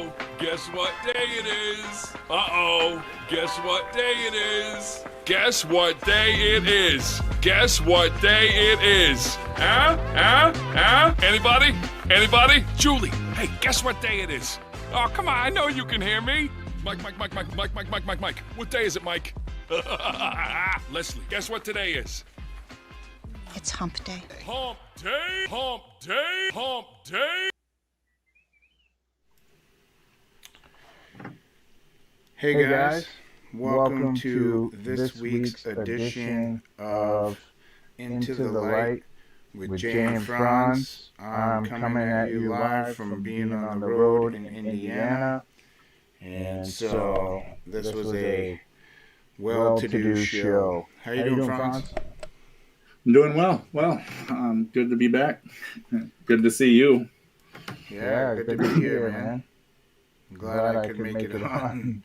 Uh-oh, guess what day it is? Uh-oh, guess what day it is? Guess what day it is? Guess what day it is? Anybody? Anybody? Julie, hey, guess what day it is? Oh, come on, I know you can hear me. Mike. What day is it, Mike? Leslie, guess what today is? It's hump day. Hump day, hump day, hump day. Hey guys, welcome to this week's edition of Into the Light with Jay and Franz. I'm coming at you live from being on the road in Indiana. And so this was a well-to-do show. How you doing, Franz? I'm doing well. Good to be back. Good to see you. Yeah, good to be here, man. I'm glad I could make it on.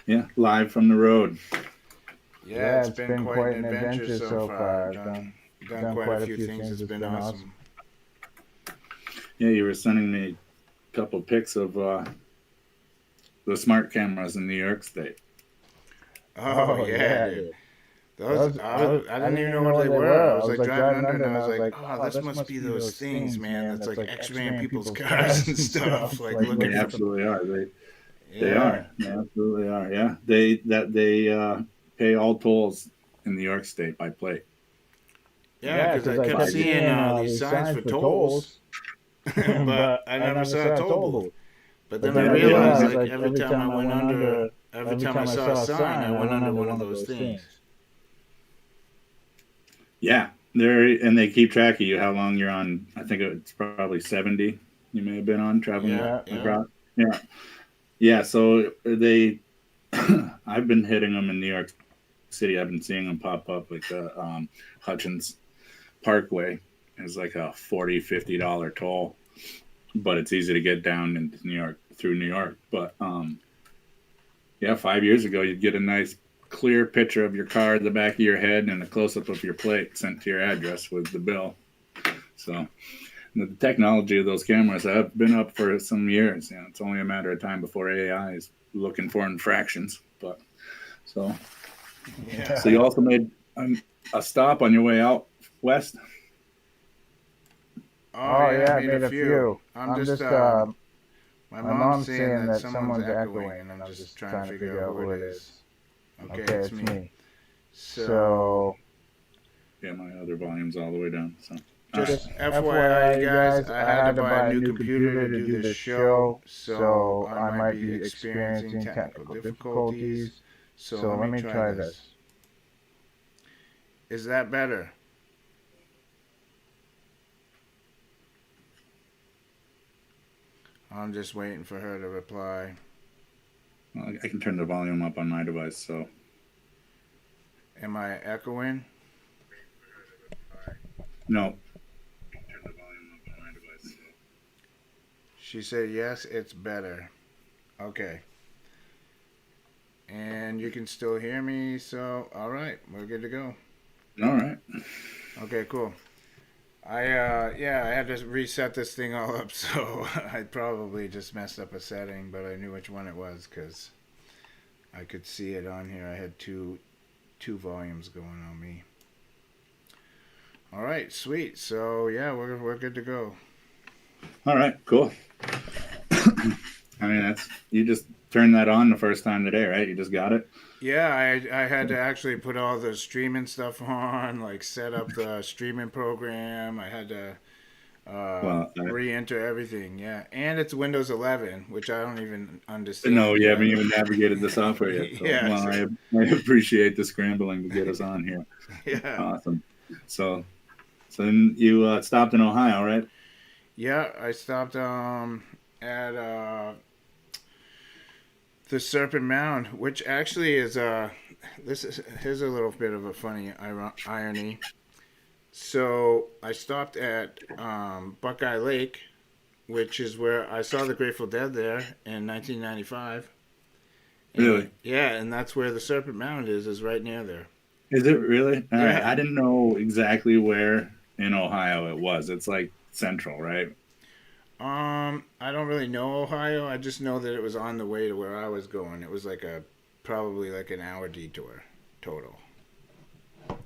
Yeah, live from the road. Yeah, it's been quite an adventure so far. Done quite a few things. It's been awesome. Yeah, you were sending me a couple pics of the smart cameras in New York State. Oh yeah, dude. Those, I didn't even know what they were. I was like driving under and I was like, oh, this must be those things, man. That's like x-raying people's cars and stuff. Like looking. They absolutely are. They are. They absolutely are. Yeah. They pay all tolls in New York State by plate. Yeah, because I kept seeing these signs for tolls, but I never saw a toll booth. But then I realized, like every time I saw a sign, I went under one of those things. Yeah, they keep track of you how long you're on. I think it's probably 70. You may have been on traveling across. Yeah. So they, I've been hitting them in New York City. I've been seeing them pop up like the Hutchins Parkway is like a $40-$50 toll, but it's easy to get down into New York through New York. But 5 years ago, you'd get a nice clear picture of your car at the back of your head and a close-up of your plate sent to your address with the bill. So the technology of those cameras have been up for some years. It's only a matter of time before AI is looking for infractions. But so you also made a stop on your way out west. Oh yeah, I made a few. I'm just my mom's saying that someone's echoing, and I'm just trying to figure out who it is. Okay, it's me. So yeah, my other volume's all the way down. So just FYI, you guys, I had to buy a new computer to do this show, so I might be experiencing technical difficulties. So let me try this. Is that better? I'm just waiting for her to reply. Well, I can turn the volume up on my device, so. Am I echoing? No. She said, yes, it's better. Okay. And you can still hear me, so, all right, we're good to go. All right. Okay, cool. I had to reset this thing all up, so I probably just messed up a setting, but I knew which one it was because I could see it on here. I had two volumes going on me. All right, sweet. So yeah, we're good to go. All right, cool. I mean, you just turned that on the first time today, right? You just got it. Yeah, I had to actually put all the streaming stuff on, like set up the streaming program. I had to re-enter everything, yeah. And it's Windows 11, which I don't even understand. No, you haven't even navigated the software yet. So, yeah. Well, I appreciate the scrambling to get us on here. Yeah. Awesome. So then you stopped in Ohio, right? Yeah, I stopped at the Serpent Mound, which actually is here's a little bit of a funny irony. So I stopped at Buckeye Lake, which is where I saw the Grateful Dead there in 1995. Really? Yeah, and that's where the Serpent Mound is right near there. Is it really? All Yeah. right. I didn't know exactly where in Ohio it was. It's like central, right? I don't really know Ohio. I just know that it was on the way to where I was going. It was probably like an hour detour total. So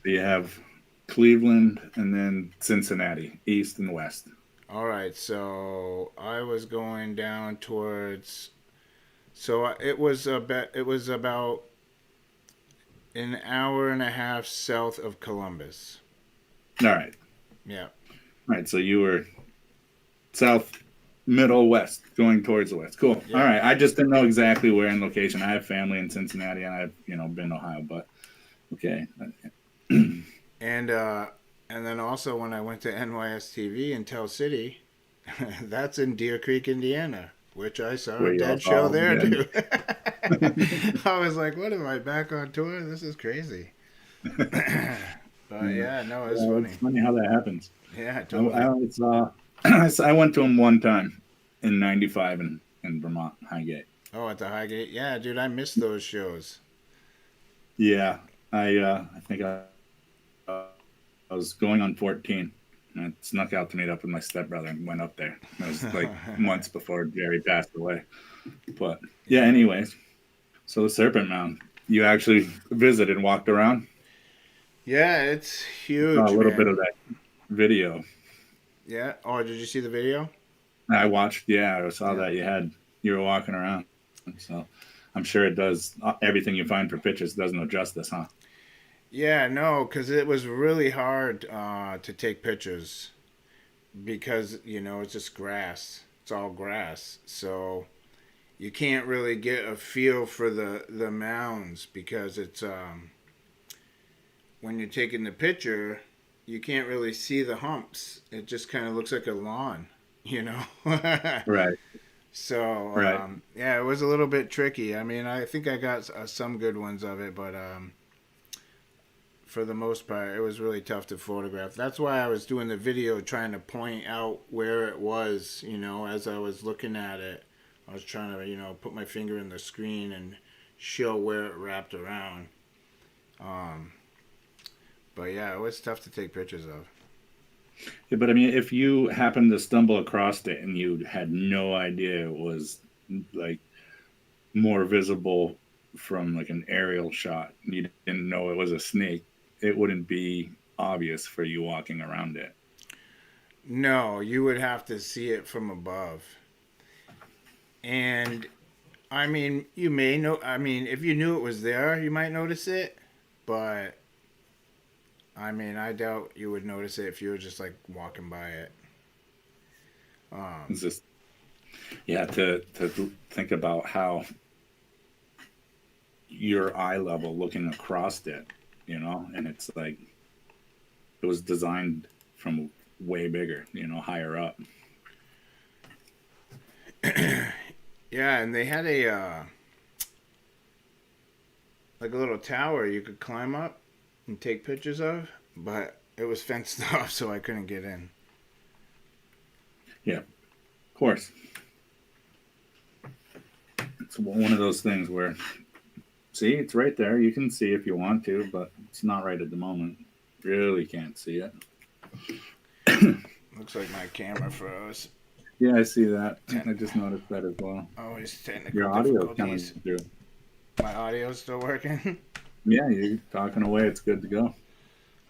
you have Cleveland and then Cincinnati, east and west. All right, so I was going down towards. So it was about an hour and a half south of Columbus. All right. Yeah. All right. So you were south, middle, west, going towards the west. Cool. Yeah. All right. I just didn't know exactly where in location. I have family in Cincinnati, and I've been to Ohio, but okay. And then also when I went to NYSTV in Tell City, that's in Deer Creek, Indiana, which I saw a dead show there too. I was like, what am I back on tour? This is crazy. But yeah, no, it's funny. It's funny how that happens. Yeah, totally. I went to him one time in '95 in Vermont, Highgate. Oh, at the Highgate? Yeah, dude, I missed those shows. Yeah, I think I was going on 14. And I snuck out to meet up with my stepbrother and went up there. It was like months before Jerry passed away. But yeah, anyways. So the Serpent Mound, you actually visited and walked around? Yeah, it's huge. A little bit of that video. Yeah. Oh, did you see the video? I watched. Yeah, I saw that you were walking around. So I'm sure it does. Everything you find for pictures does no justice, huh? Yeah, no, because it was really hard to take pictures because, it's just grass. It's all grass. So you can't really get a feel for the mounds because it's when you're taking the picture, you can't really see the humps. It just kind of looks like a lawn, Right. So, right. Yeah, it was a little bit tricky. I mean, I think I got some good ones of it, but for the most part, it was really tough to photograph. That's why I was doing the video, trying to point out where it was, as I was looking at it. I was trying to, put my finger in the screen and show where it wrapped around. But yeah, it was tough to take pictures of. Yeah, but I mean, if you happened to stumble across it and you had no idea it was like more visible from like an aerial shot, and you didn't know it was a snake, it wouldn't be obvious for you walking around it. No, you would have to see it from above. And I mean, you may know. I mean, if you knew it was there, you might notice it. But I mean, I doubt you would notice it if you were just like walking by it. It's just, to think about how your eye level looking across it, and it's like it was designed from way bigger, higher up. Yeah, and they had a like a little tower you could climb up and take pictures of, but it was fenced off, so I couldn't get in. Yeah, of course. It's one of those things where, see, it's right there. You can see if you want to, but it's not right at the moment. Really can't see it. Looks like my camera froze. Yeah, I see that. I just noticed that as well. Always technical Your audio difficulties. coming through. My audio's still working? Yeah, you're talking away. It's good to go.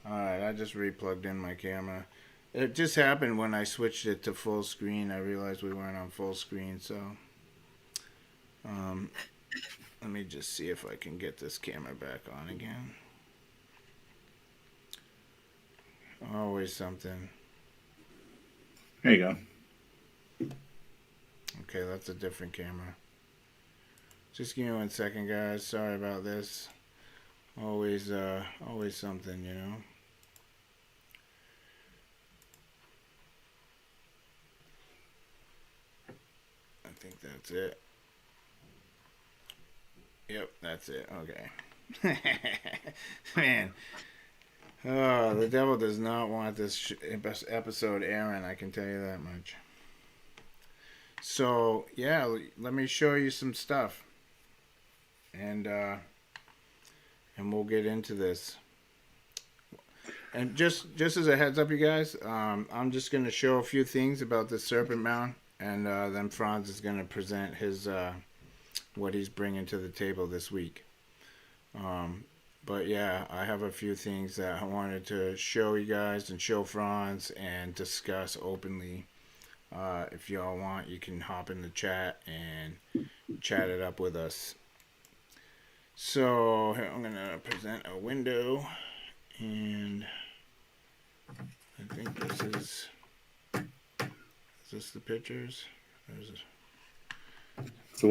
Alright, I just re-plugged in my camera. It just happened when I switched it to full screen. I realized we weren't on full screen, so... let me just see if I can get this camera back on again. Always something. There you go. Okay, that's a different camera. Just give me 1 second, guys. Sorry about this. Always something, I think that's it. Yep, that's it. Okay. Man. Oh, the devil does not want this episode airing, I can tell you that much. So, yeah, let me show you some stuff. And we'll get into this. And just as a heads up, you guys, I'm just going to show a few things about the Serpent Mound, and then Franz is going to present his what he's bringing to the table this week. But yeah, I have a few things that I wanted to show you guys and show Franz and discuss openly. If y'all want, you can hop in the chat and chat it up with us. So here, I'm going to present a window, and I think is this the pictures? So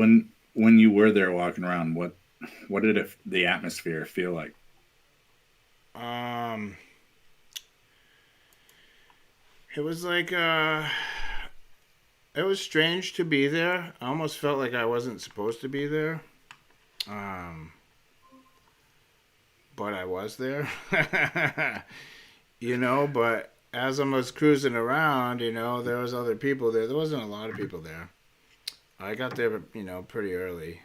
when you were there walking around, what did the atmosphere feel like? It was like it was strange to be there. I almost felt like I wasn't supposed to be there. But I was there. But as I was cruising around, there was other people there. There wasn't a lot of people there. I got there, pretty early.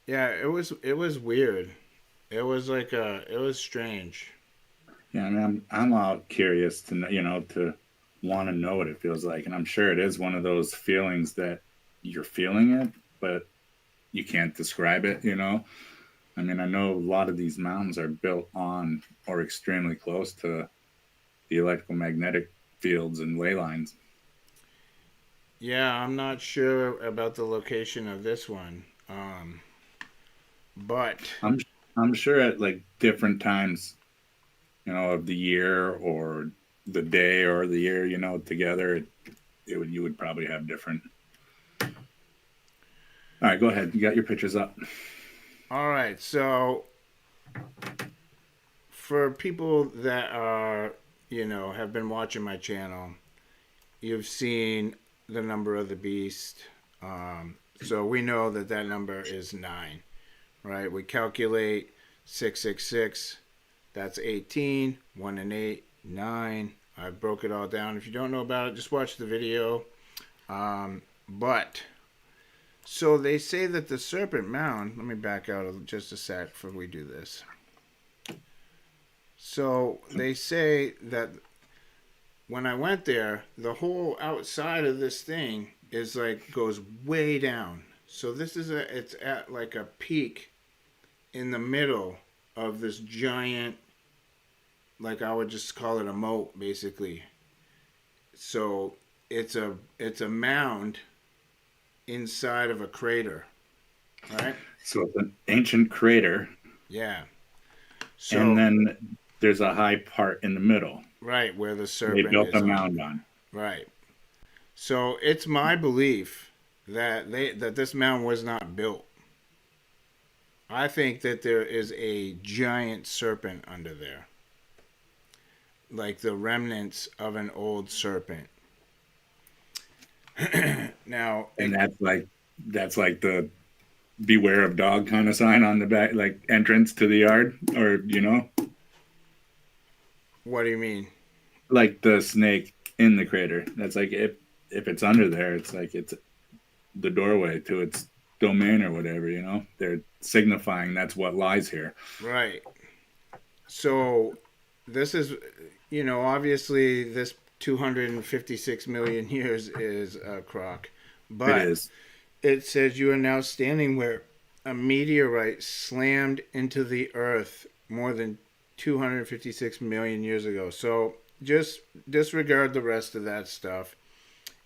Yeah, it was weird. It was strange. Yeah, I mean, I'm all curious to to want to know what it feels like, and I'm sure it is one of those feelings that you're feeling it, but you can't describe it. I mean, I know a lot of these mountains are built on or extremely close to the electromagnetic fields and ley lines. Yeah, I'm not sure about the location of this one, but I'm sure at like different times, of the year or the day or the year, together, you would probably have different. All right, go ahead. You got your pictures up. All right, so for people that are, have been watching my channel, you've seen the number of the beast. So we know that number is 9, right? We calculate 666. That's 18. 1 and 8, 9. I broke it all down. If you don't know about it, just watch the video. So they say that the Serpent Mound, let me back out just a sec before we do this. So they say that when I went there, the whole outside of this thing is goes way down. So it's at like a peak in the middle of this giant, I would just call it a moat, basically. So it's a mound inside of a crater, right? So it's an ancient crater. Yeah. So, and then there's a high part in the middle. Right, where the serpent they built is a mound on. Right. So it's my belief that this mound was not built. I think that there is a giant serpent under there. Like the remnants of an old serpent. Now, and that's like the beware of dog kind of sign on the back, like entrance to the yard, or What do you mean? Like the snake in the crater. That's like if it's under there, it's like it's the doorway to its domain or whatever. They're signifying that's what lies here. Right. So this is, obviously this 256 million years is a crock, but it says you are now standing where a meteorite slammed into the earth more than 256 million years ago. So just disregard the rest of that stuff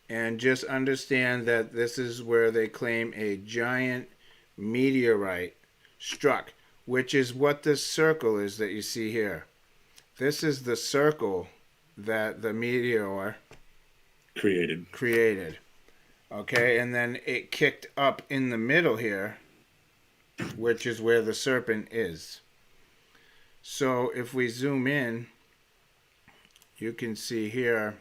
and just understand that this is where they claim a giant meteorite struck, which is what this circle is that you see here. This is the circle that the meteor created. Okay, and then it kicked up in the middle here, which is where the serpent is. So if we zoom in, you can see here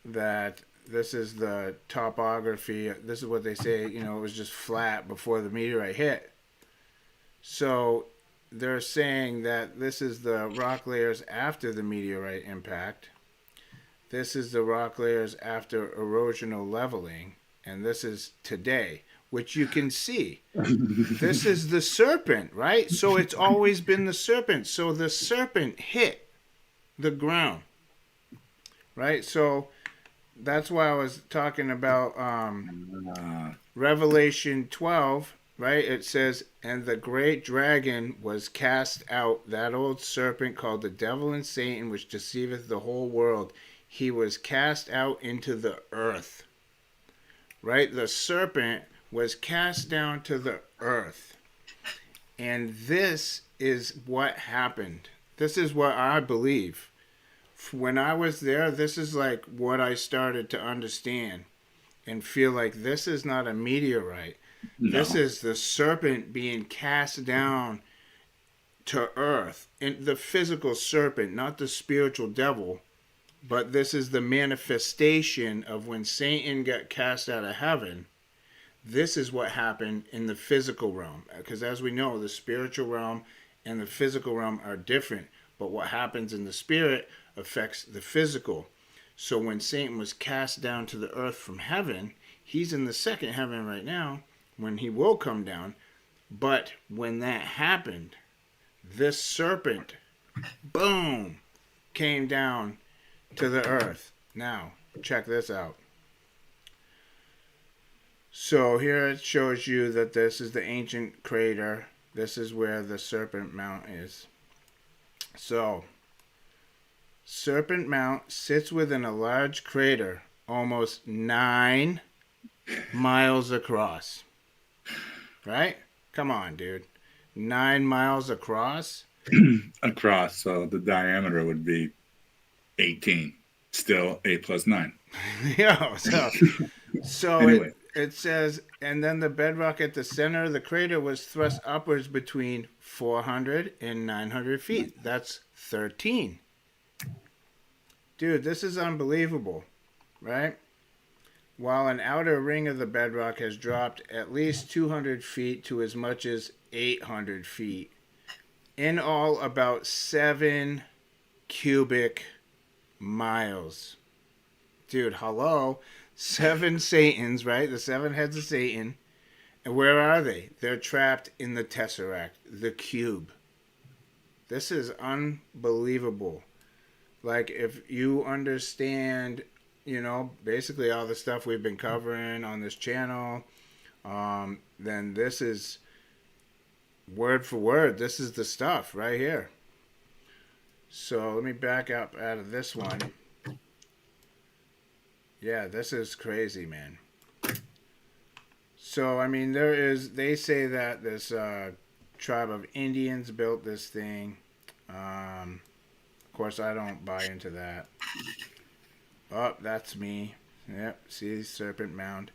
that this is the topography. This is what they say, it was just flat before the meteorite hit. So they're saying that this is the rock layers after the meteorite impact. This is the rock layers after erosional leveling. And this is today. which you can see. This is the serpent, right? So it's always been the serpent. So the serpent hit the ground, right? So that's why I was talking about Revelation 12, right? It says, and the great dragon was cast out, that old serpent called the devil and Satan, which deceiveth the whole world. He was cast out into the earth, right? The serpent was cast down to the earth. And this is what happened. This is what I believe. When I was there, this is like what I started to understand and feel like this is not a meteorite. No. This is the serpent being cast down to earth. And the physical serpent, not the spiritual devil, but this is the manifestation of when Satan got cast out of heaven. This is what happened in the physical realm. Because as we know, the spiritual realm and the physical realm are different. But what happens in the spirit affects the physical. So when Satan was cast down to the earth from heaven, he's in the second heaven right now, when he will come down. But when that happened, this serpent, boom, came down to the earth. Now, check this out. So here it shows you that this is the ancient crater. This is where the Serpent Mount is. So, Serpent Mount sits within a large crater almost 9 miles across. Right? Come on, dude. 9 miles across? Across, so the diameter would be 18. Still 8 plus 9. Yeah, so anyway. It says, and then the bedrock at the center of the crater was thrust upwards between 400 and 900 feet. That's 13. Dude, this is unbelievable, right? While an outer ring of the bedrock has dropped at least 200 feet to as much as 800 feet. In all, about 7 cubic miles. Dude, hello? 7 Satans, right? The 7 heads of Satan. And where are they? They're trapped in the Tesseract, the cube. This is unbelievable. Like, if you understand, you know, basically all the stuff we've been covering on this channel, then this is word for word. This is the stuff right here. So let me back up out of this one. Yeah, this is crazy, man. So, I mean, they say that this tribe of Indians built this thing. Of course, I don't buy into that. Oh, that's me. Yep, see, Serpent Mound.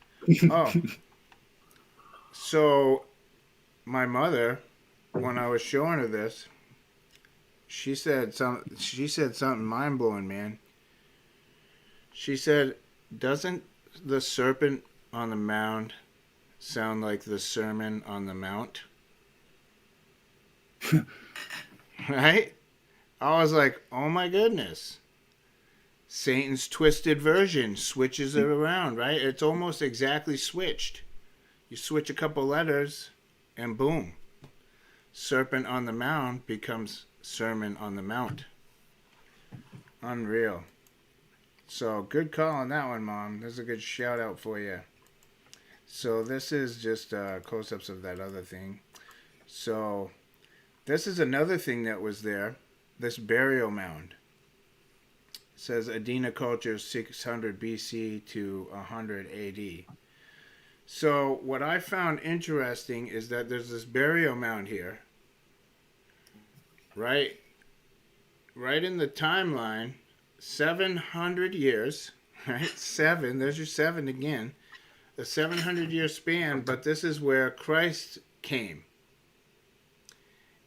Oh. So, my mother, when I was showing her this, she said something mind-blowing, man. She said, doesn't the serpent on the mound sound like the Sermon on the Mount? Right? I was like, oh my goodness. Satan's twisted version switches it around, right? It's almost exactly switched. You switch a couple letters and boom. Serpent on the Mound becomes Sermon on the Mount. Unreal. So, good call on that one, Mom. There's a good shout out for you. So, this is just close-ups of that other thing. So, this is another thing that was there. This burial mound. It says Adena culture 600 BC to 100 AD. So, what I found interesting is that there's this burial mound here. Right in the timeline. 700 years, right? 7, there's your 7 again. A 700-year span, but this is where Christ came.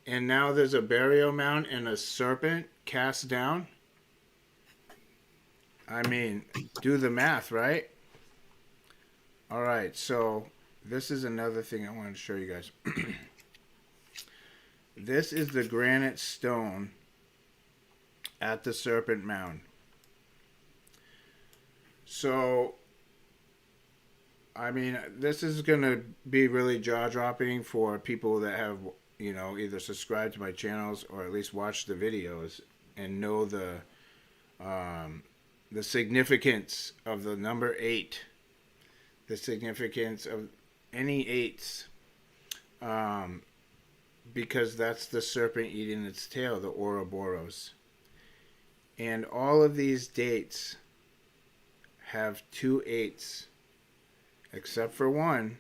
And now there's a burial mound and a serpent cast down. I mean, do the math, right? All right, so this is another thing I wanted to show you guys. This is the granite stone at the Serpent Mound. So, I mean, this is going to be really jaw-dropping for people that have, either subscribed to my channels or at least watched the videos and know the significance of the number 8, the significance of any 8s, because that's the serpent eating its tail, the Ouroboros. And all of these dates have 2 8s. Except for one,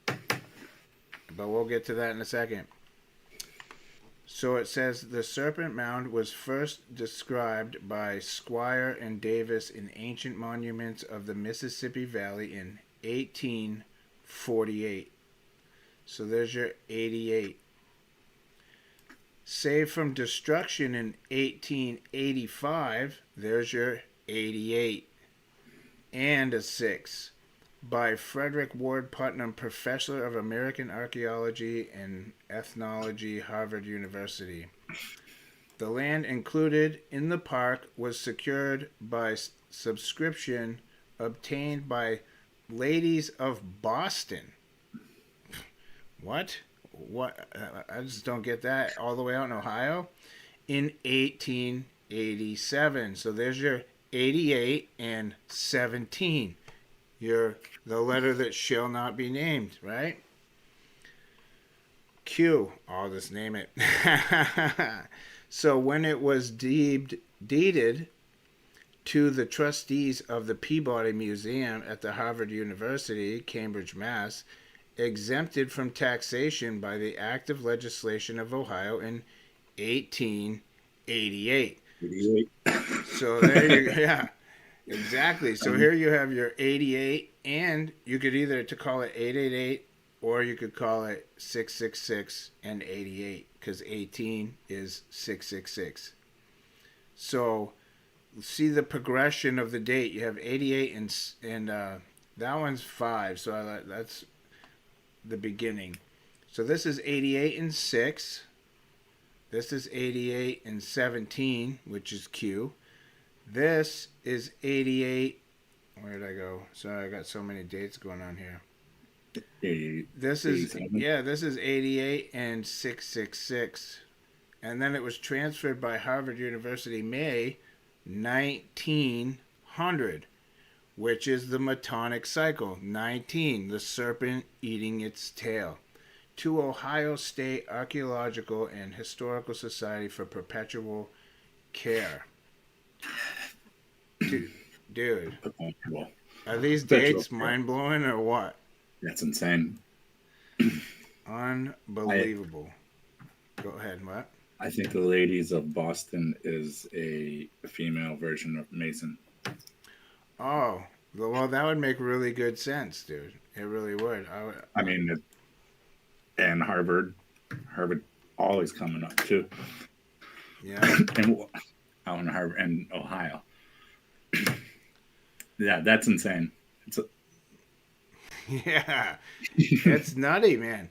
but we'll get to that in a second. So it says the Serpent Mound was first described by Squire and Davis in ancient monuments of the Mississippi Valley in 1848. So there's your 88. Saved from destruction in 1885, there's your 88. And a 6. By Frederick Ward Putnam, Professor of American Archaeology and Ethnology, Harvard University. The land included in the park was secured by subscription obtained by ladies of Boston. What? I just don't get that. All the way out in Ohio? In 1887. So there's your 88 and 17. You're the letter that shall not be named, right? Q. I'll just name it. So when it was deeded to the trustees of the Peabody Museum at the Harvard University, Cambridge, Mass., exempted from taxation by the Act of Legislation of Ohio in 1888. 88. So there you go. Yeah. Exactly. So here you have your 88, and you could either to call it 888 or you could call it 666 and 88 because 18 is 666. So see the progression of the date. You have 88 and that one's 5. So that's the beginning. So this is 88 and 6. This is 88 and 17, which is Q. This is 88. Where did I go? Sorry, I got so many dates going on here. 88, this is 87. This is 88 and 666. And then it was transferred by Harvard University May 1900, which is the Metonic cycle. 19, the serpent eating its tail. To Ohio State Archaeological and Historical Society for Perpetual Care. Dude, are these dates mind-blowing or what? That's insane. Unbelievable. Go ahead, what? I think the ladies of Boston is a female version of Mason. Oh, well, that would make really good sense, dude. It really would. I mean, and Harvard always coming up too. Yeah. And out in Harvard and Ohio. Yeah, that's insane. Yeah, it's nutty, man.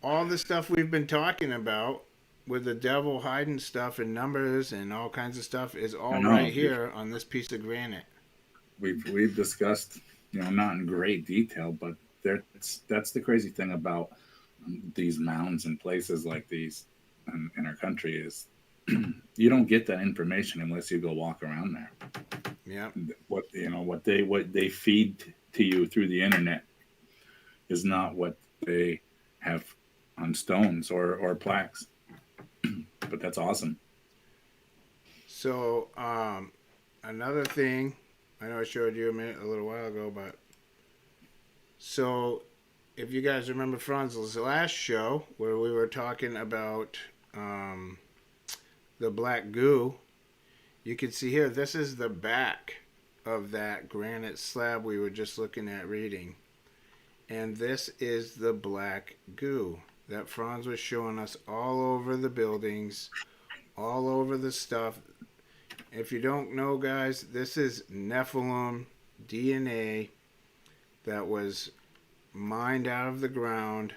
All the stuff we've been talking about with the devil hiding stuff and numbers and all kinds of stuff is all right here on this piece of granite. We've discussed, not in great detail, but that's the crazy thing about these mounds and places like these in our country is you don't get that information unless you go walk around there. Yeah. What they feed to you through the internet is not what they have on stones or plaques. But that's awesome. So another thing, I know I showed you a little while ago, but so if you guys remember Franz's last show where we were talking about the black goo, you can see here, this is the back of that granite slab we were just looking at reading. And this is the black goo that Franz was showing us all over the buildings, all over the stuff. If you don't know, guys, this is Nephilim DNA that was mined out of the ground.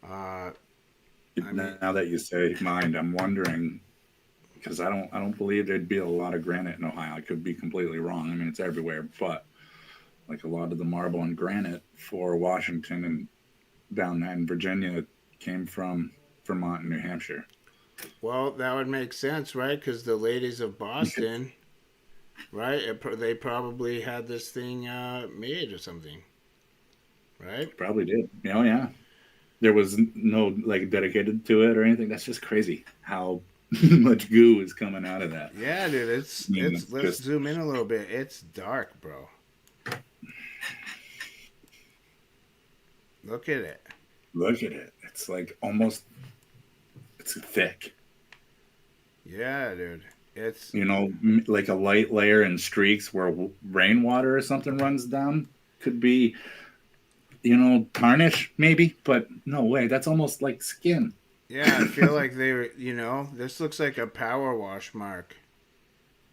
Now that you say mined, I'm wondering, because I don't believe there'd be a lot of granite in Ohio. I could be completely wrong. I mean, it's everywhere, but like a lot of the marble and granite for Washington and down in Virginia came from Vermont and New Hampshire. Well, that would make sense, right? Because the ladies of Boston, right? They probably had this thing made or something, right? Probably did. Oh yeah. There was no like dedicated to it or anything. That's just crazy how much goo is coming out of that. Yeah, dude. It's let's zoom in a little bit. It's dark, bro. Look at it. Look at it. It's like almost. It's thick. Yeah, dude. It's like a light layer in streaks where rainwater or something runs down. Could be, tarnish maybe, but no way. That's almost like skin. Yeah, I feel like they were. This looks like a power wash mark.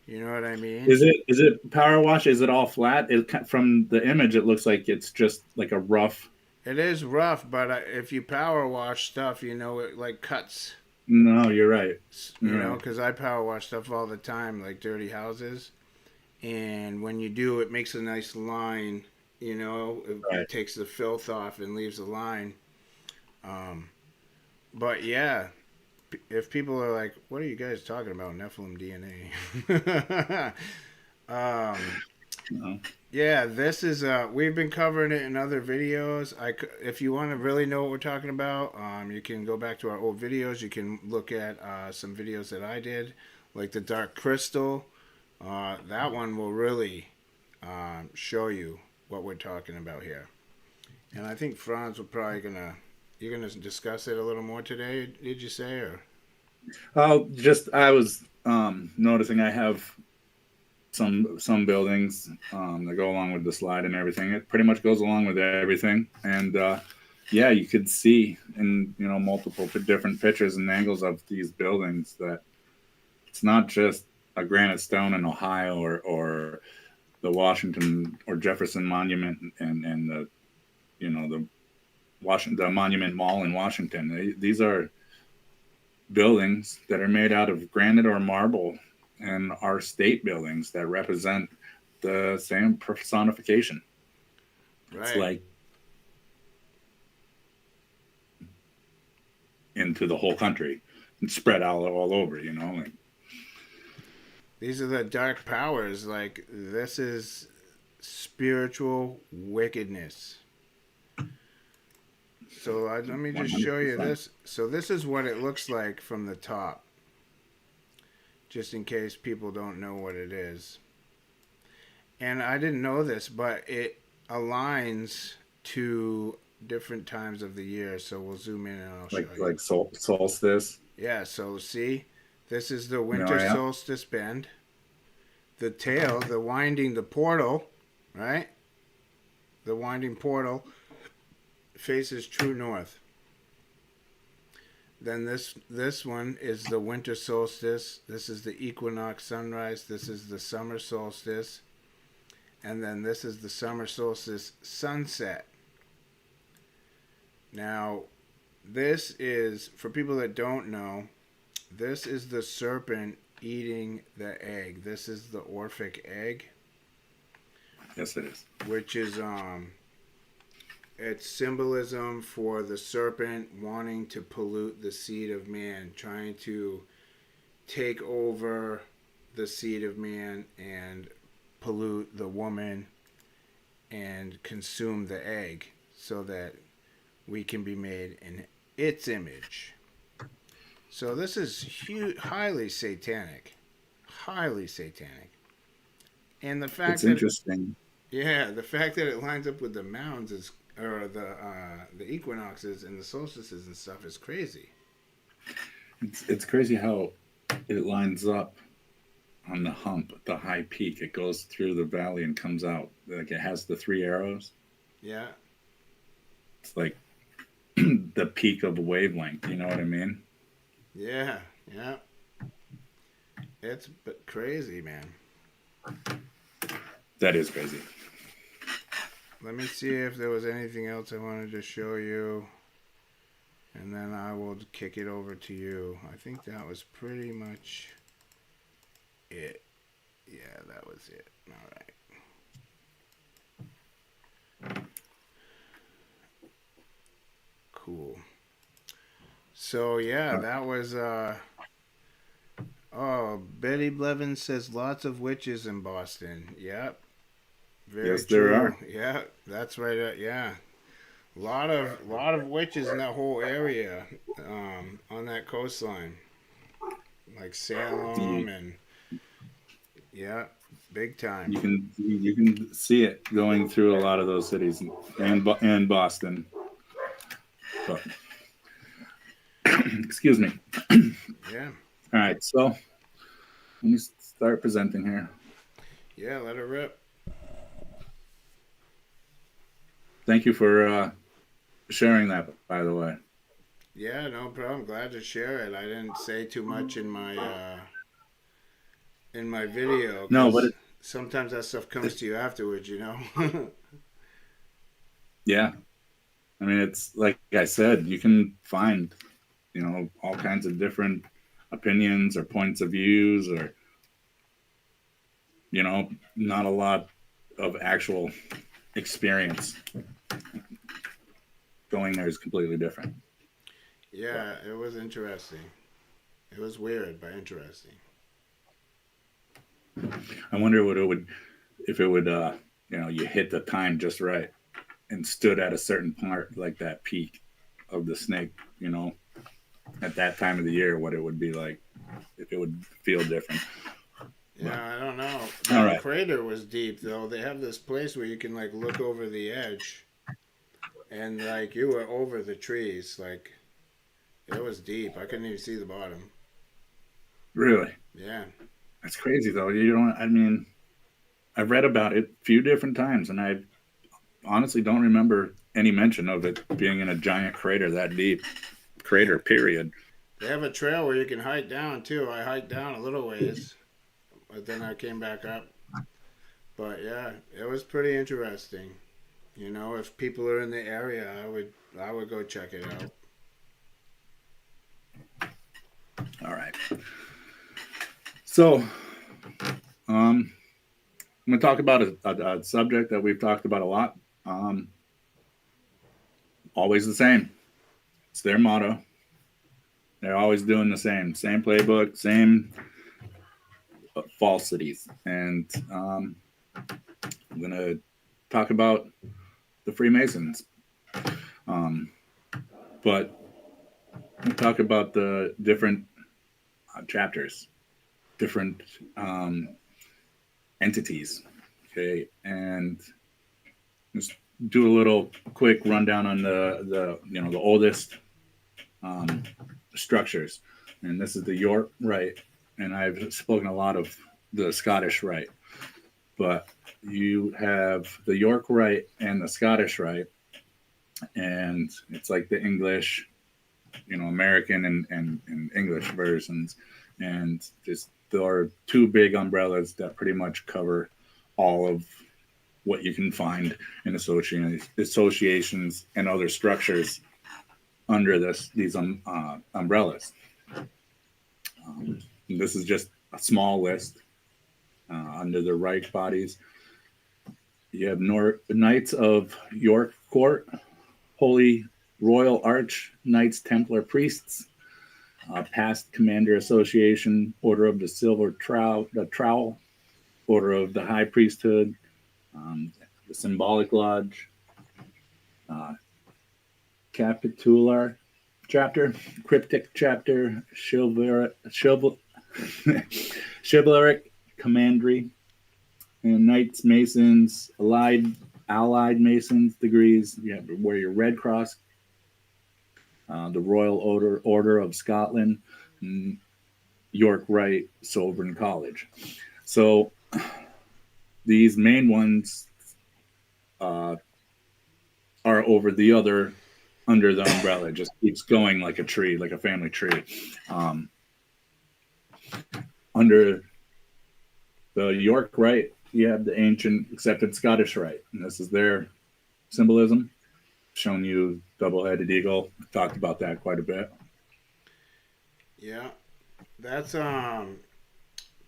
You know what I mean? Is it power wash? Is it all flat? From the image, it looks like it's just like a rough. It is rough, but if you power wash stuff, it like cuts. No, you're right. Because I power wash stuff all the time, like dirty houses, and when you do, it makes a nice line. It takes the filth off and leaves a line. But yeah, if people are like, "What are you guys talking about, Nephilim DNA?" No. Yeah, this is we've been covering it in other videos. If you want to really know what we're talking about, you can go back to our old videos. You can look at some videos that I did, like the Dark Crystal. That one will really show you what we're talking about here. And I think Franz will probably you're gonna discuss it a little more today. Did you say or? I was noticing I have some buildings that go along with the slide and everything. It pretty much goes along with everything, and you could see in multiple different pictures and angles of these buildings that it's not just a granite stone in Ohio or the Washington or Jefferson Monument and the the Monument Mall in Washington. These are buildings that are made out of granite or marble and are state buildings that represent the same personification. Right. It's like into the whole country and spread out all over, These are the dark powers. Like, this is spiritual wickedness. So let me just 100%. Show you this. So this is what it looks like from the top. Just in case people don't know what it is. And I didn't know this, but it aligns to different times of the year. So we'll zoom in and I'll show you. Like solstice? Yeah, so see, this is the winter solstice bend. The tail, the portal, right? The winding portal faces true north. Then this one is the winter solstice. This is the equinox sunrise. This is the summer solstice. And then this is the summer solstice sunset. Now, this is, for people that don't know, this is the serpent eating the egg. This is the Orphic egg. Yes, it is. Which is it's symbolism for the serpent wanting to pollute the seed of man, trying to take over the seed of man and pollute the woman and consume the egg so that we can be made in its image. So this is highly satanic. Highly satanic. And the fact it's interesting. Yeah, the fact that it lines up with the mounds is, or the equinoxes and the solstices and stuff is crazy. It's crazy how it lines up on the hump, the high peak. It goes through the valley and comes out. Like it has the 3 arrows. Yeah. It's like the peak of a wavelength. You know what I mean? Yeah. It's crazy, man. That is crazy. Let me see if there was anything else I wanted to show you. And then I will kick it over to you. I think that was pretty much it. Yeah, that was it. All right. Cool. So yeah, that was oh, Betty Blevins says lots of witches in Boston. Yep. Very yes, true. there are. Yeah, that's right. Yeah. A lot of witches in that whole area, on that coastline, like Salem You, and yeah, big time. you can see it going through a lot of those cities and Boston. But, excuse me. Yeah, All right, so let me start presenting here. yeah, let it rip. Thank you for sharing that, by the way. Yeah, no problem. Glad to share it. I didn't say too much in my video No, but because sometimes that stuff comes to you afterwards, you know. yeah, I mean, it's like I said, you can find, all kinds of different opinions or points of views, or not a lot of actual experience. Going there is completely different. But Yeah, it was interesting. It was weird, but interesting. I wonder what it would, if it would, you hit the time just right and stood at a certain part, like that peak of the snake, at that time of the year, what it would be like, if it would feel different. But, Yeah, I don't know. all That right. crater was deep though. They have this place where you can like look over the edge, and like you were over the trees. Like it was deep. I couldn't even see the bottom. Really? Yeah. That's crazy, though. I mean, I've read about it a few different times, and I honestly don't remember any mention of it being in a giant crater that deep. Crater, period. They have a trail where you can hike down too. I hiked down a little ways, but then I came back up. But yeah, it was pretty interesting. You know, if people are in the area, I would go check it out. All right. So, I'm going to talk about a subject that we've talked about a lot. Always the same. It's their motto. They're always doing the same playbook, same falsities. And I'm going to talk about the Freemasons. But we'll talk about the different chapters, different entities. Okay. And just do a little quick rundown on the oldest structures. And this is the York Rite. And I've spoken a lot of the Scottish Rite. But you have the York Rite and the Scottish Rite. And it's like the English, American and English versions. And just there are two big umbrellas that pretty much cover all of what you can find in associations and other structures under these umbrellas. This is just a small list under the Reich bodies. You have Knights of York Court, Holy Royal Arch, Knights Templar Priests, Past Commander Association, Order of the Silver Trowel, Order of the High Priesthood, the Symbolic Lodge, Capitular Chapter, Cryptic Chapter, Chivalric Commandery, and Knights Masons, Allied Masons degrees. You have to wear your Red Cross, the Royal Order of Scotland, and York Rite Sovereign College. So these main ones are over the other under the umbrella. It just keeps going like a tree, like a family tree. Under the York Rite, you have the ancient accepted Scottish Rite, and this is their symbolism. Shown you double-headed eagle. We've talked about that quite a bit. Yeah, that's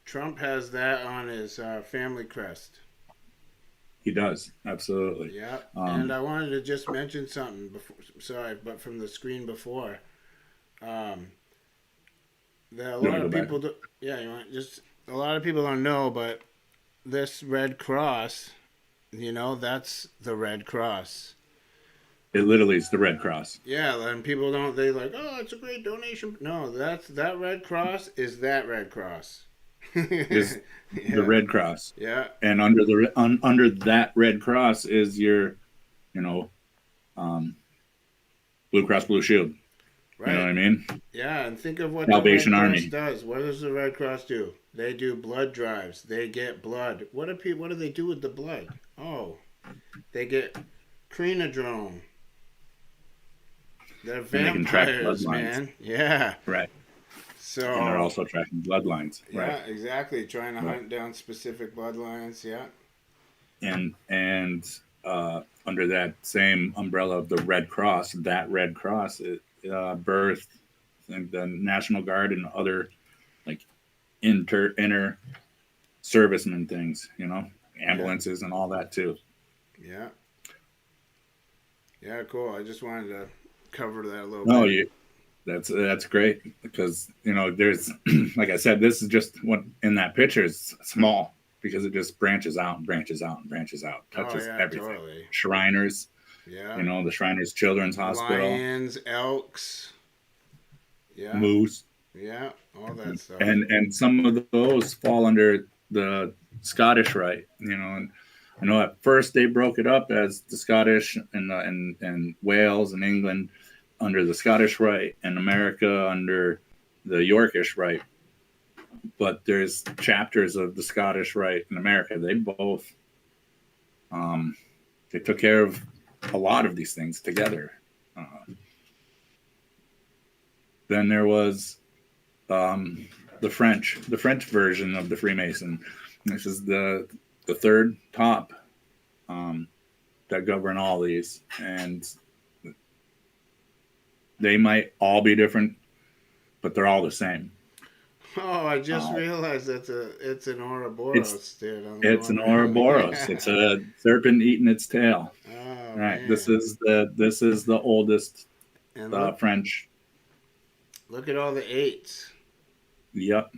Trump has that on his family crest. He does, absolutely. Yeah, and I wanted to just mention something before. Sorry, but from the screen before, that a You lot want to of go back? people do. Yeah, you want just a lot of people don't know, but this Red Cross, that's the Red Cross. It literally is the Red Cross. Yeah, and people don't. They like, oh, it's a great donation. No, that Red Cross is that Red Cross. Is the Yeah, Red Cross, yeah, and under that Red Cross is your, you know, um, Blue Cross Blue Shield. You know what right. I mean? Yeah, and think of what the Red Salvation Cross Army. does. What does the Red Cross do? They do blood drives. They get blood. What do they do with the blood? Oh, they get crenodrome. They're And they can track vampires, bloodlines. man. Yeah. Right. So. And they're also tracking bloodlines. Yeah, Right. exactly. Trying to Right. hunt down specific bloodlines. Yeah. And under that same umbrella of the Red Cross, that Red Cross birthed, I think, the National Guard and other like inner servicemen things, ambulances and all that too. Yeah. Yeah, cool. I just wanted to cover that a little No, bit. that's great because there's like I said, this is just what in that picture is small because it just branches out and branches out and branches out, touches everything. Totally. Shriners, Yeah. the Shriners Children's Hospital, Lions, elks. Yeah. moose, Yeah, all that stuff. and some of those fall under the Scottish Rite. And I know at first they broke it up as the Scottish and Wales and England under the Scottish Rite and America under the Yorkish Rite. But there's chapters of the Scottish Rite in America. They both they took care of a lot of these things together. Then there was the French version of the Freemason. This is the third top that govern all these, and they might all be different, but they're all the same. Oh, I just realized it's an Ouroboros, dude. It's an Ouroboros. It's a serpent eating its tail. Oh, Right. man. This is the oldest And look, French. look at all the eights. Yep.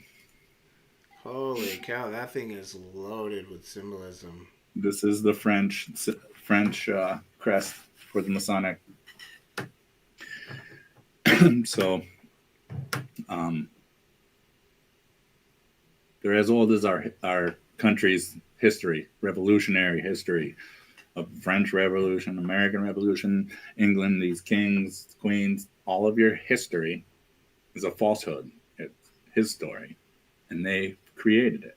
Holy cow, that thing is loaded with symbolism. This is the French crest for the Masonic. So, they're as old as our country's history, revolutionary history of French Revolution, American Revolution, England, these kings, queens. All of your history is a falsehood. It's his story, and they created it.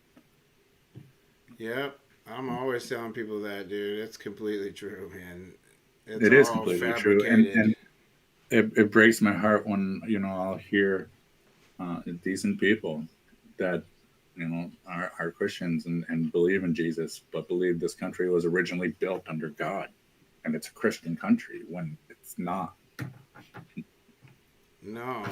Yep. I'm always telling people that, dude. It's completely true, man. It is completely true, and it breaks my heart when I'll hear decent people that are Christians and believe in Jesus, but believe this country was originally built under God, and it's a Christian country when it's not. No.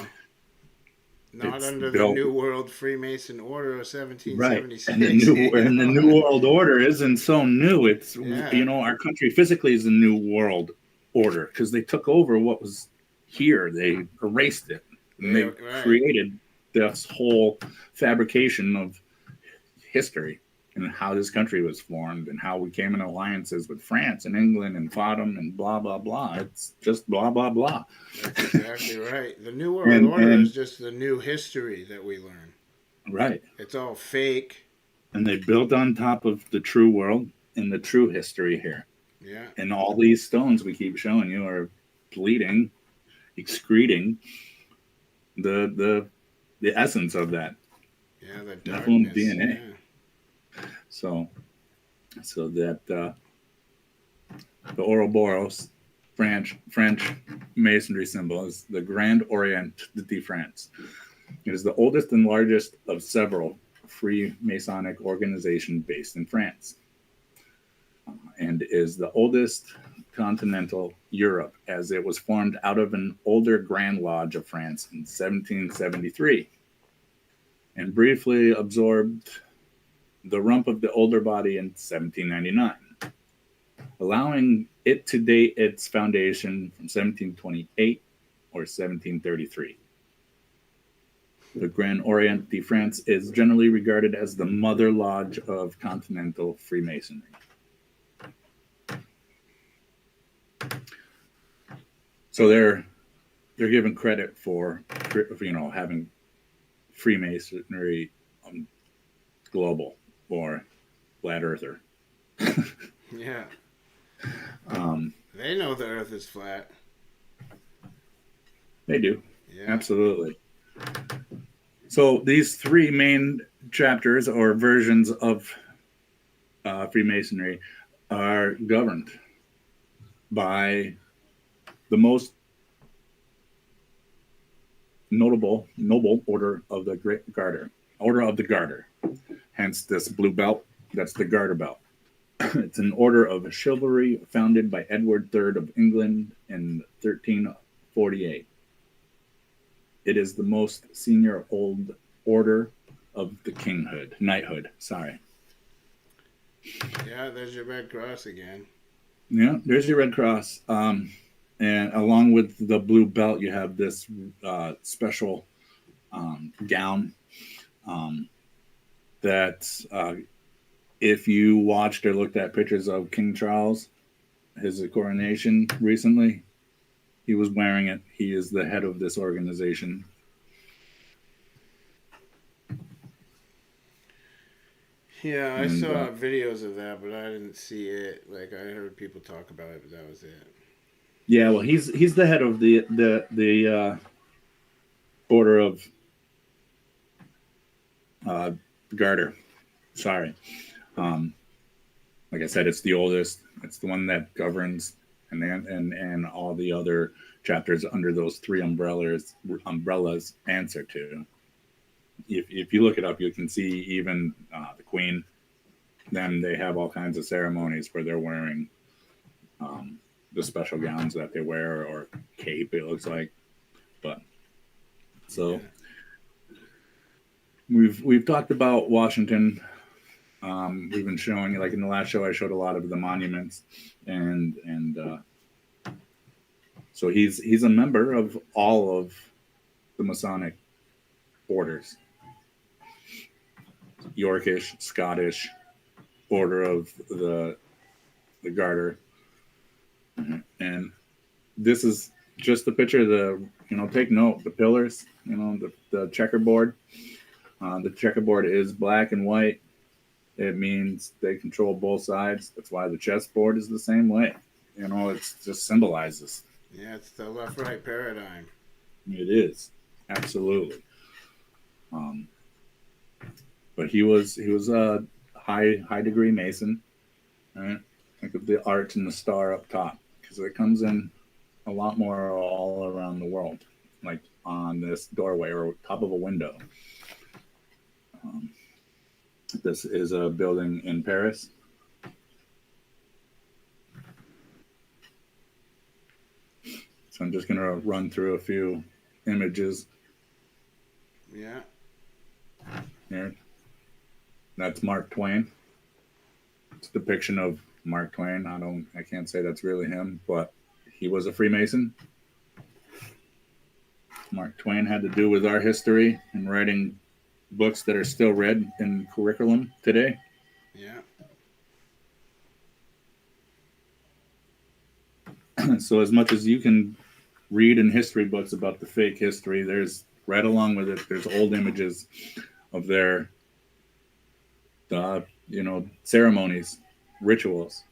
Not It's under built, the New World Freemason Order of 1776. right? And the New World Order isn't so new. It's our country physically is a New World Order because they took over what was here. They erased it. And they created this whole fabrication of history and how this country was formed and how we came in alliances with France and England and fought them and blah, blah, blah. It's just blah, blah, blah. That's exactly right. The New World Order is just the new history that we learn. Right. It's all fake. And they built on top of the true world and the true history here. Yeah. And all these stones we keep showing you are bleeding, excreting the essence of that. Yeah, the Nephilim darkness. DNA. Yeah. So that the Ouroboros French masonry symbol is the Grand Orient de France. It is the oldest and largest of several free Masonic organizations based in France, and is the oldest continental Europe, as it was formed out of an older Grand Lodge of France in 1773, and briefly absorbed the rump of the older body in 1799. allowing it to date its foundation from 1728 or 1733. The Grand Orient de France is generally regarded as the mother lodge of continental Freemasonry. So they're given credit for having Freemasonry global or flat earther. Yeah. They know the Earth is flat. They do. Yeah. Absolutely. So these three main chapters or versions of Freemasonry are governed by the most noble order of the Great Garter, Order of the Garter. Hence this blue belt. That's the Garter belt. It's an order of chivalry founded by Edward III of England in 1348. It is the most senior old order of the knighthood. Sorry. Yeah, there's your Red Cross again. Yeah, there's your Red Cross. And along with the blue belt, you have this special gown that if you watched or looked at pictures of King Charles, his coronation recently, he was wearing it. He is the head of this organization. Yeah, I saw videos of that, but I didn't see it. Like, I heard people talk about it, but that was it. Yeah, well, he's the head of the order of Garter. Sorry. Like I said, it's the oldest. It's the one that governs, and all the other chapters under those three umbrellas answer to. If you look it up, you can see even the Queen. Then they have all kinds of ceremonies where they're wearing the special gowns that they wear, or cape, it looks like. But so we've talked about Washington. We've been showing, like in the last show, I showed a lot of the monuments, and so he's a member of all of the Masonic orders: Yorkish, Scottish, Order of the Garter, and this is just a picture of the. Take note, the pillars. The checkerboard. The checkerboard is black and white. It means they control both sides. That's why the chessboard is the same way. It just symbolizes. Yeah, it's the left-right paradigm. It is, absolutely. But he was a high degree Mason. Right? Think of the arch and the star up top, because it comes in a lot more all around the world, like on this doorway or top of a window. This is a building in Paris. So I'm just going to run through a few images. Yeah. Here. That's Mark Twain. It's a depiction of Mark Twain. I can't say that's really him, but he was a Freemason. Mark Twain had to do with our history and writing books that are still read in curriculum today. Yeah. So as much as you can read in history books about the fake history, there's right along with it, there's old images of their ceremonies, rituals.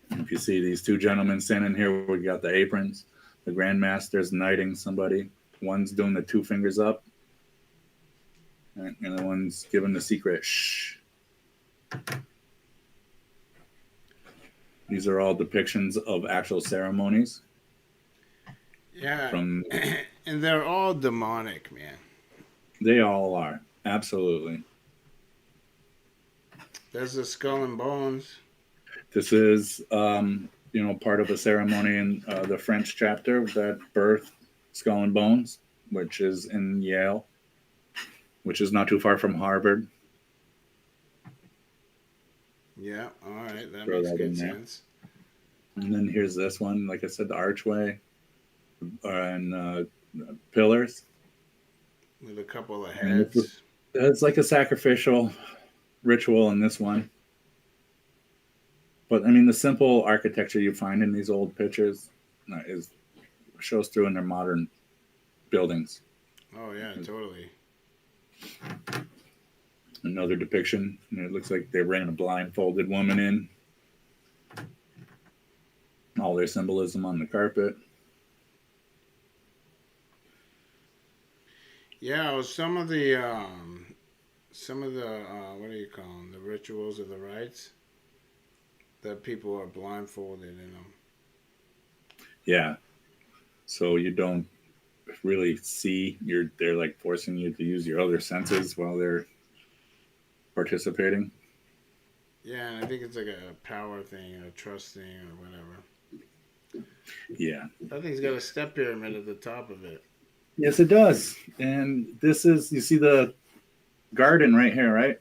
And if you see these two gentlemen standing here, we got the aprons. The Grand Master's knighting somebody. One's doing the two fingers up. And the one's giving the secret shh. These are all depictions of actual ceremonies. Yeah. And they're all demonic, man. They all are. Absolutely. There's the skull and bones. This is, part of a ceremony in the French chapter that birthed Skull and Bones, which is in Yale, which is not too far from Harvard. Yeah, all right. That makes good sense. And then here's this one, like I said, the archway and pillars. With a couple of I mean, heads. it's like a sacrificial ritual in this one. But I mean, the simple architecture you find in these old pictures shows through in their modern buildings. Oh yeah, totally. Another depiction. It looks like they ran a blindfolded woman in. All their symbolism on the carpet. Yeah, well, some of the what do you call them? The rituals or the rites that people are blindfolded in them. Yeah. So you don't really see. They're like forcing you to use your other senses while they're participating. Yeah, and I think it's like a power thing, a trust thing, or whatever. Yeah. That thing's got a step pyramid at the top of it. Yes, it does. And this is, you see the garden right here, right?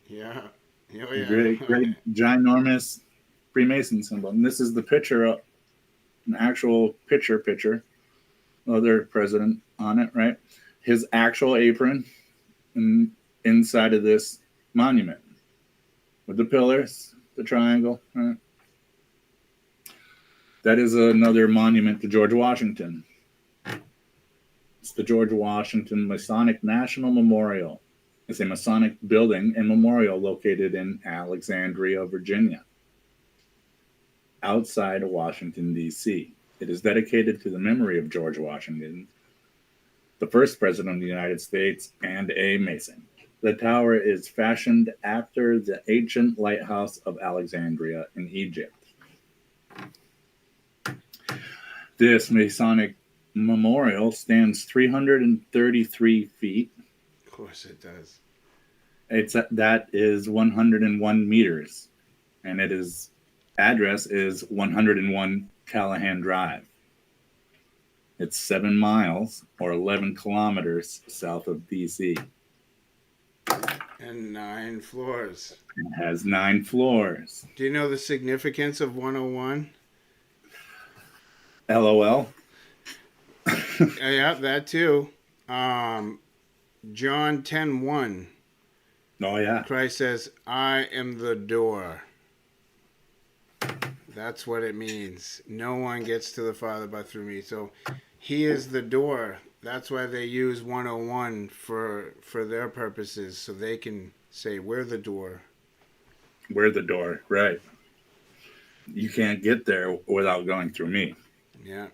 Yeah. Oh, yeah. Great, ginormous Freemason symbol. And this is the picture, an actual picture, other president on it, right? His actual apron inside of this monument with the pillars, the triangle, right? That is another monument to George Washington. It's the George Washington Masonic National Memorial. It's a Masonic building and memorial located in Alexandria, Virginia, outside of Washington, D.C. It is dedicated to the memory of George Washington, the first president of the United States, and a Mason. The tower is fashioned after the ancient lighthouse of Alexandria in Egypt. This Masonic memorial stands 333 feet. Of course it does. That is 101 meters, and its address is 101 Callahan Drive. It's 7 miles or 11 kilometers south of D.C. And 9 floors. It has 9 floors. Do you know the significance of 101? LOL. Yeah, that too. John 10:1. Oh, yeah. Christ says, I am the door. That's what it means. No one gets to the Father but through me. So he is the door. That's why they use 101 for their purposes. So they can say, we're the door. We're the door, right. You can't get there without going through me. Yeah.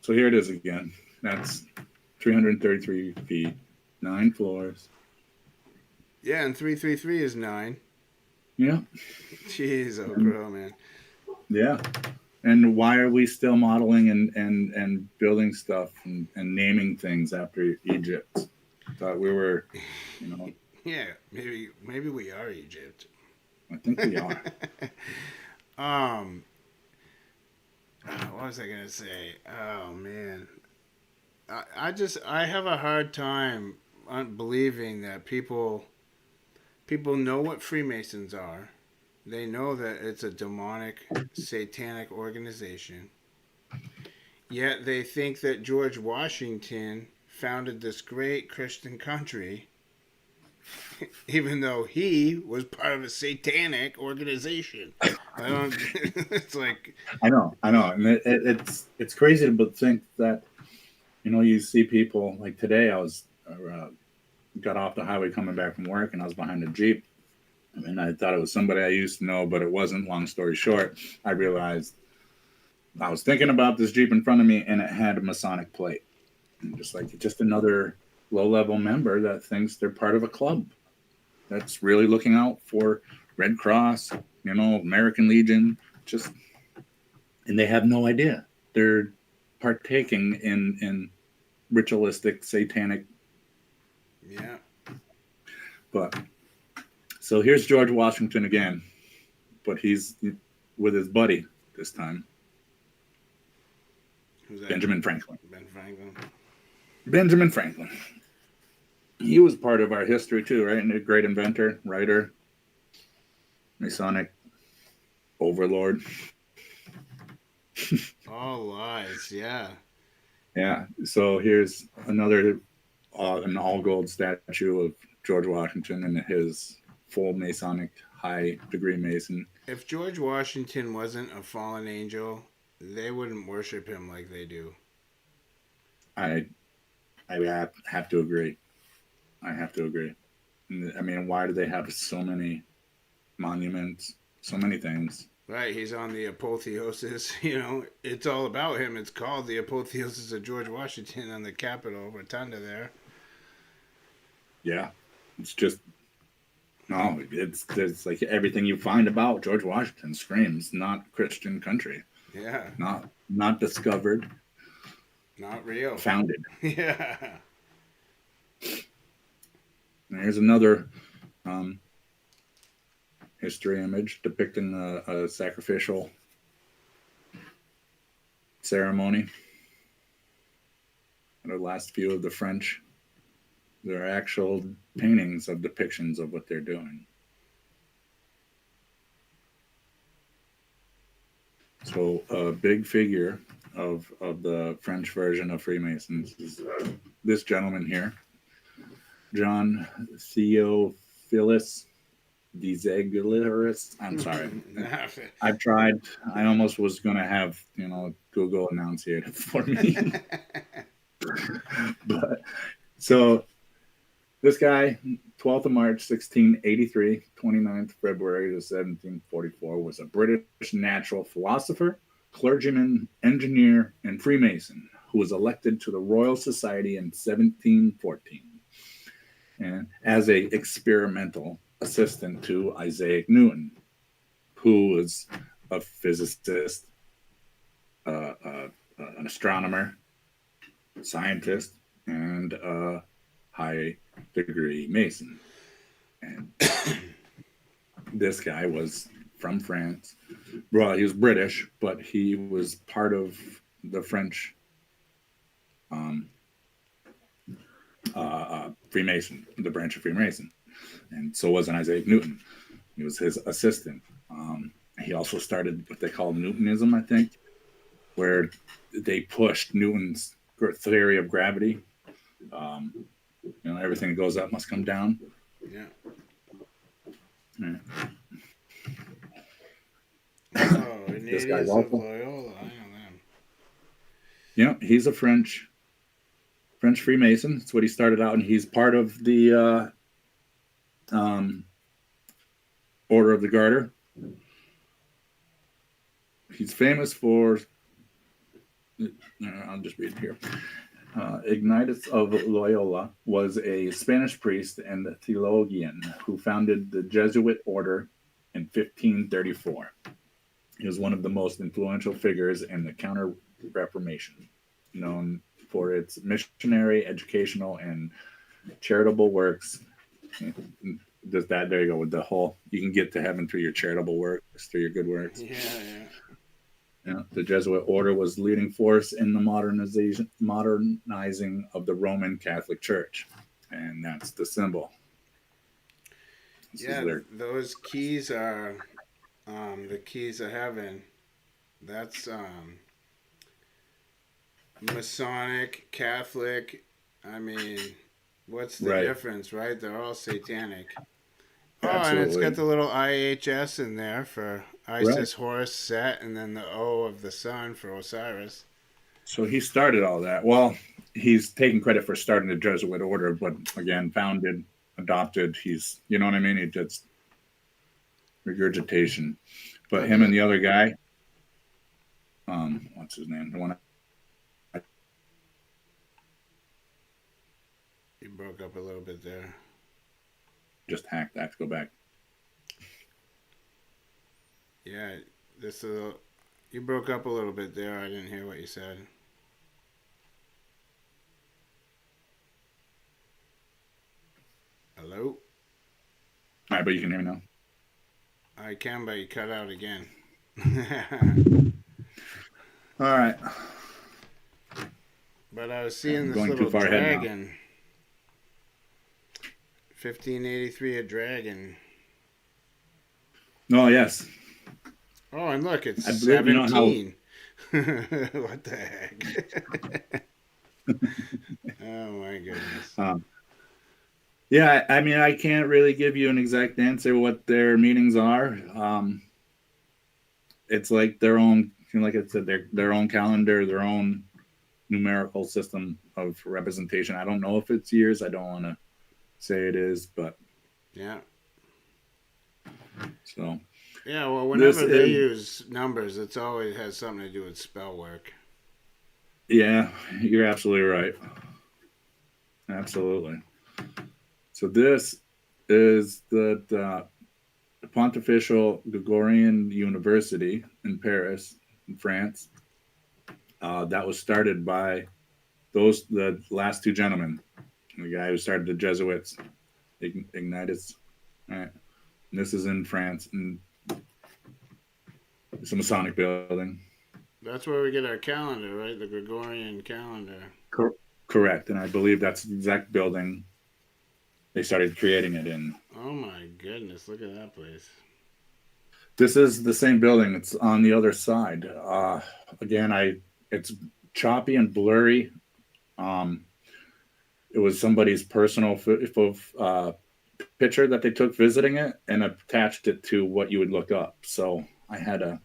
So here it is again. That's 333 feet, 9 floors. Yeah, and 333 is 9. Yeah. Jeez, oh, bro, man. Yeah. And why are we still modeling and building stuff and naming things after Egypt? Thought we were, Yeah, maybe we are Egypt. I think we are. What was I gonna say? Oh man, I have a hard time believing that people know what Freemasons are. They know that it's a demonic, satanic organization. Yet they think that George Washington founded this great Christian country, even though he was part of a satanic organization. I don't. It's like I know, and it's crazy to think that you see people like today. I was got off the highway coming back from work, and I was behind a Jeep, and I thought it was somebody I used to know, but it wasn't. Long story short, I realized I was thinking about this Jeep in front of me, and it had a Masonic plate, and just another low-level member that thinks they're part of a club that's really looking out for Red Cross, American Legion, and they have no idea. They're partaking in ritualistic, satanic. Yeah. But, so here's George Washington again, but he's with his buddy this time. Who's that? Benjamin Franklin. Ben Franklin. Benjamin Franklin. He was part of our history too, right? And a great inventor, writer. Masonic overlord. All lies, yeah. Yeah. So here's another an all gold statue of George Washington and his full Masonic high degree Mason. If George Washington wasn't a fallen angel, they wouldn't worship him like they do. I have to agree. I have to agree. I mean, why do they have so many monuments, so many things? Right, he's on the apotheosis. It's all about him. It's called the apotheosis of George Washington on the Capitol Rotunda there. Yeah, it's just no. It's like everything you find about George Washington screams not Christian country. Yeah, not discovered, not real, founded. Yeah. And here's another history image depicting a sacrificial ceremony. The last few of the French, there are actual paintings of depictions of what they're doing. So a big figure of the French version of Freemasons is this gentleman here, John Theophilus Desegularis. I'm sorry. I've tried. I almost was going to have, Google enunciate it for me. But so this guy, 12th of March, 1683, 29th February to 1744, was a British natural philosopher, clergyman, engineer, and Freemason who was elected to the Royal Society in 1714 and as a experimental assistant to Isaac Newton, who was a physicist, an astronomer, scientist, and a high degree Mason. And this guy was from France. Well, he was British, but he was part of the French Freemason, the branch of Freemason. And so was Isaac Newton. He was his assistant. He also started what they call Newtonism, I think, where they pushed Newton's theory of gravity. Everything that goes up must come down. Yeah. Yeah. Oh, this guy's also Loyola. I know them. Yeah, he's a French Freemason. That's what he started out, and he's part of the Order of the Garter. He's famous for, I'll just read it here. Ignatius of Loyola was a Spanish priest and theologian who founded the Jesuit order in 1534. He was one of the most influential figures in the Counter-Reformation, known for its missionary, educational, and charitable works. Does that? There you go with the whole. You can get to heaven through your charitable works, through your good works. Yeah. The Jesuit order was the leading force in the modernizing of the Roman Catholic Church, and that's the symbol. Those keys are the keys of heaven. That's Masonic, Catholic. I mean, what's the difference, right? They're all satanic. Absolutely. And it's got the little IHS in there for Isis, Horus, Set, and then the O of the sun for Osiris. So he started all that. Well, he's taking credit for starting the Jesuit order, but again, founded, adopted. He's, you know what I mean? He just regurgitation. But him and the other guy, what's his name? The one. You broke up a little bit there. Just hacked. I have to go back. Yeah, you broke up a little bit there. I didn't hear what you said. Hello? All right, but you can hear me now. I can, but you cut out again. All right. But I was seeing this little dragon. 1583, a dragon. Oh yes. Oh, and look, it's I believe, you know how 17. What the heck? Oh my goodness. Yeah, I mean, I can't really give you an exact answer what their meanings are. It's like their own, like I said, their own calendar, their own numerical system of representation. I don't know if it's years. I don't want to say it is, but Yeah. so Yeah, well, this whenever they is, use numbers, it's always has something to do with spell work. yeah, you're absolutely right. Absolutely. So this is the Pontifical Gregorian University in Paris, in France. That was started by the last two gentlemen. The guy who started the Jesuits, Ignatius. All right. And this is in France, and it's a Masonic building. That's where we get our calendar, right? The Gregorian calendar. Correct, and I believe that's the exact building they started creating it in. Oh my goodness! Look at that place. This is the same building. It's on the other side. Again, it's choppy and blurry. It was somebody's personal picture that they took visiting it and attached it to what you would look up. So I had to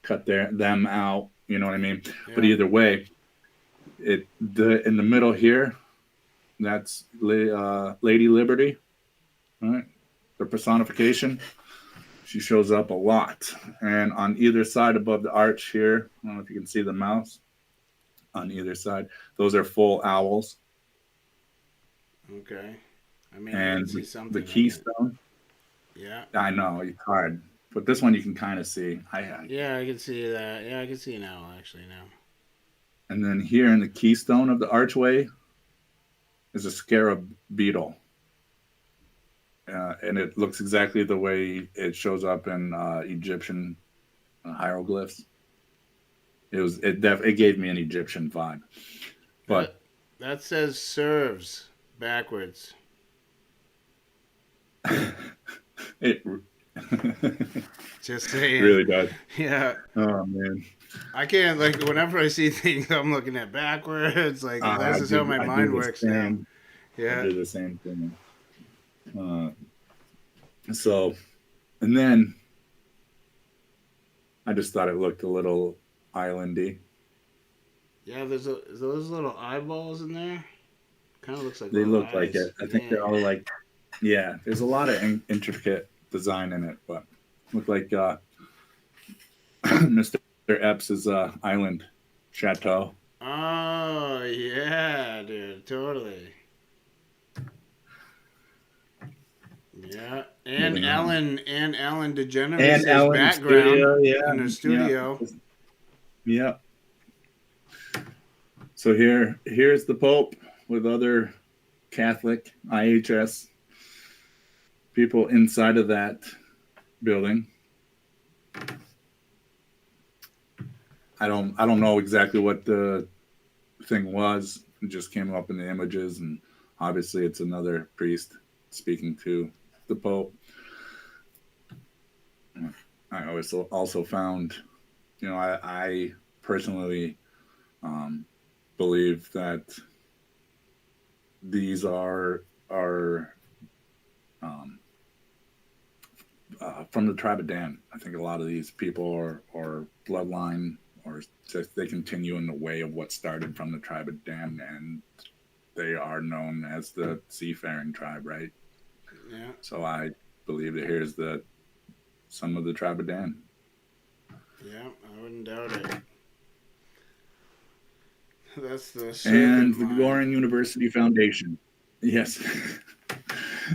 cut them out. You know what I mean? Yeah. But either way, in the middle here, that's Lady Liberty. All right, the personification. She shows up a lot. And on either side above the arch here, I don't know if you can see the mouse on either side, those are full owls. Okay. I mean, and I can see something the keystone. Yeah. I know, it's hard. But this one you can kind of see. Yeah, I can see that. Yeah, I can see an owl actually now. And then here in the keystone of the archway is a scarab beetle. And it looks exactly the way it shows up in Egyptian hieroglyphs. It gave me an Egyptian vibe. But that says serves backwards. It just saying. Really does. Yeah. Oh man. I can't, like, whenever I see things, I'm looking at backwards. Like, that's just how my mind works now. Yeah. I do the same thing. So, and then I just thought it looked a little islandy. Yeah, there's those little eyeballs in there. Kind of looks like they look eyes. Like it. I think they're all like, yeah. There's a lot of intricate design in it, but look like Mr. Epps' island chateau. Oh yeah, dude, totally. Yeah, and Ellen DeGeneres' background in the studio. Yeah. So here's the Pope with other Catholic IHS people inside of that building. I don't know exactly what the thing was. It just came up in the images, and obviously it's another priest speaking to the Pope. I also found, I personally believe that these are from the tribe of Dan. I think a lot of these people are bloodline, or just they continue in the way of what started from the tribe of Dan, and they are known as the seafaring tribe, right? Yeah. So I believe that here's some of the tribe of Dan. Yeah, I wouldn't doubt it. That's the and the Gregorian University Foundation. Yes.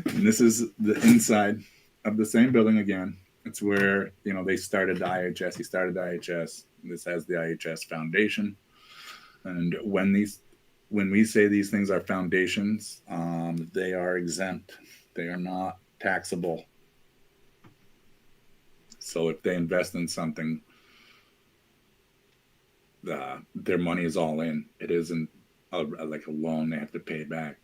And this is the inside of the same building again. It's where, they started the IHS. He started the IHS. This has the IHS Foundation. And when we say these things are foundations, they are exempt. They are not taxable. So if they invest in something, their money is all in. It isn't like a loan they have to pay back.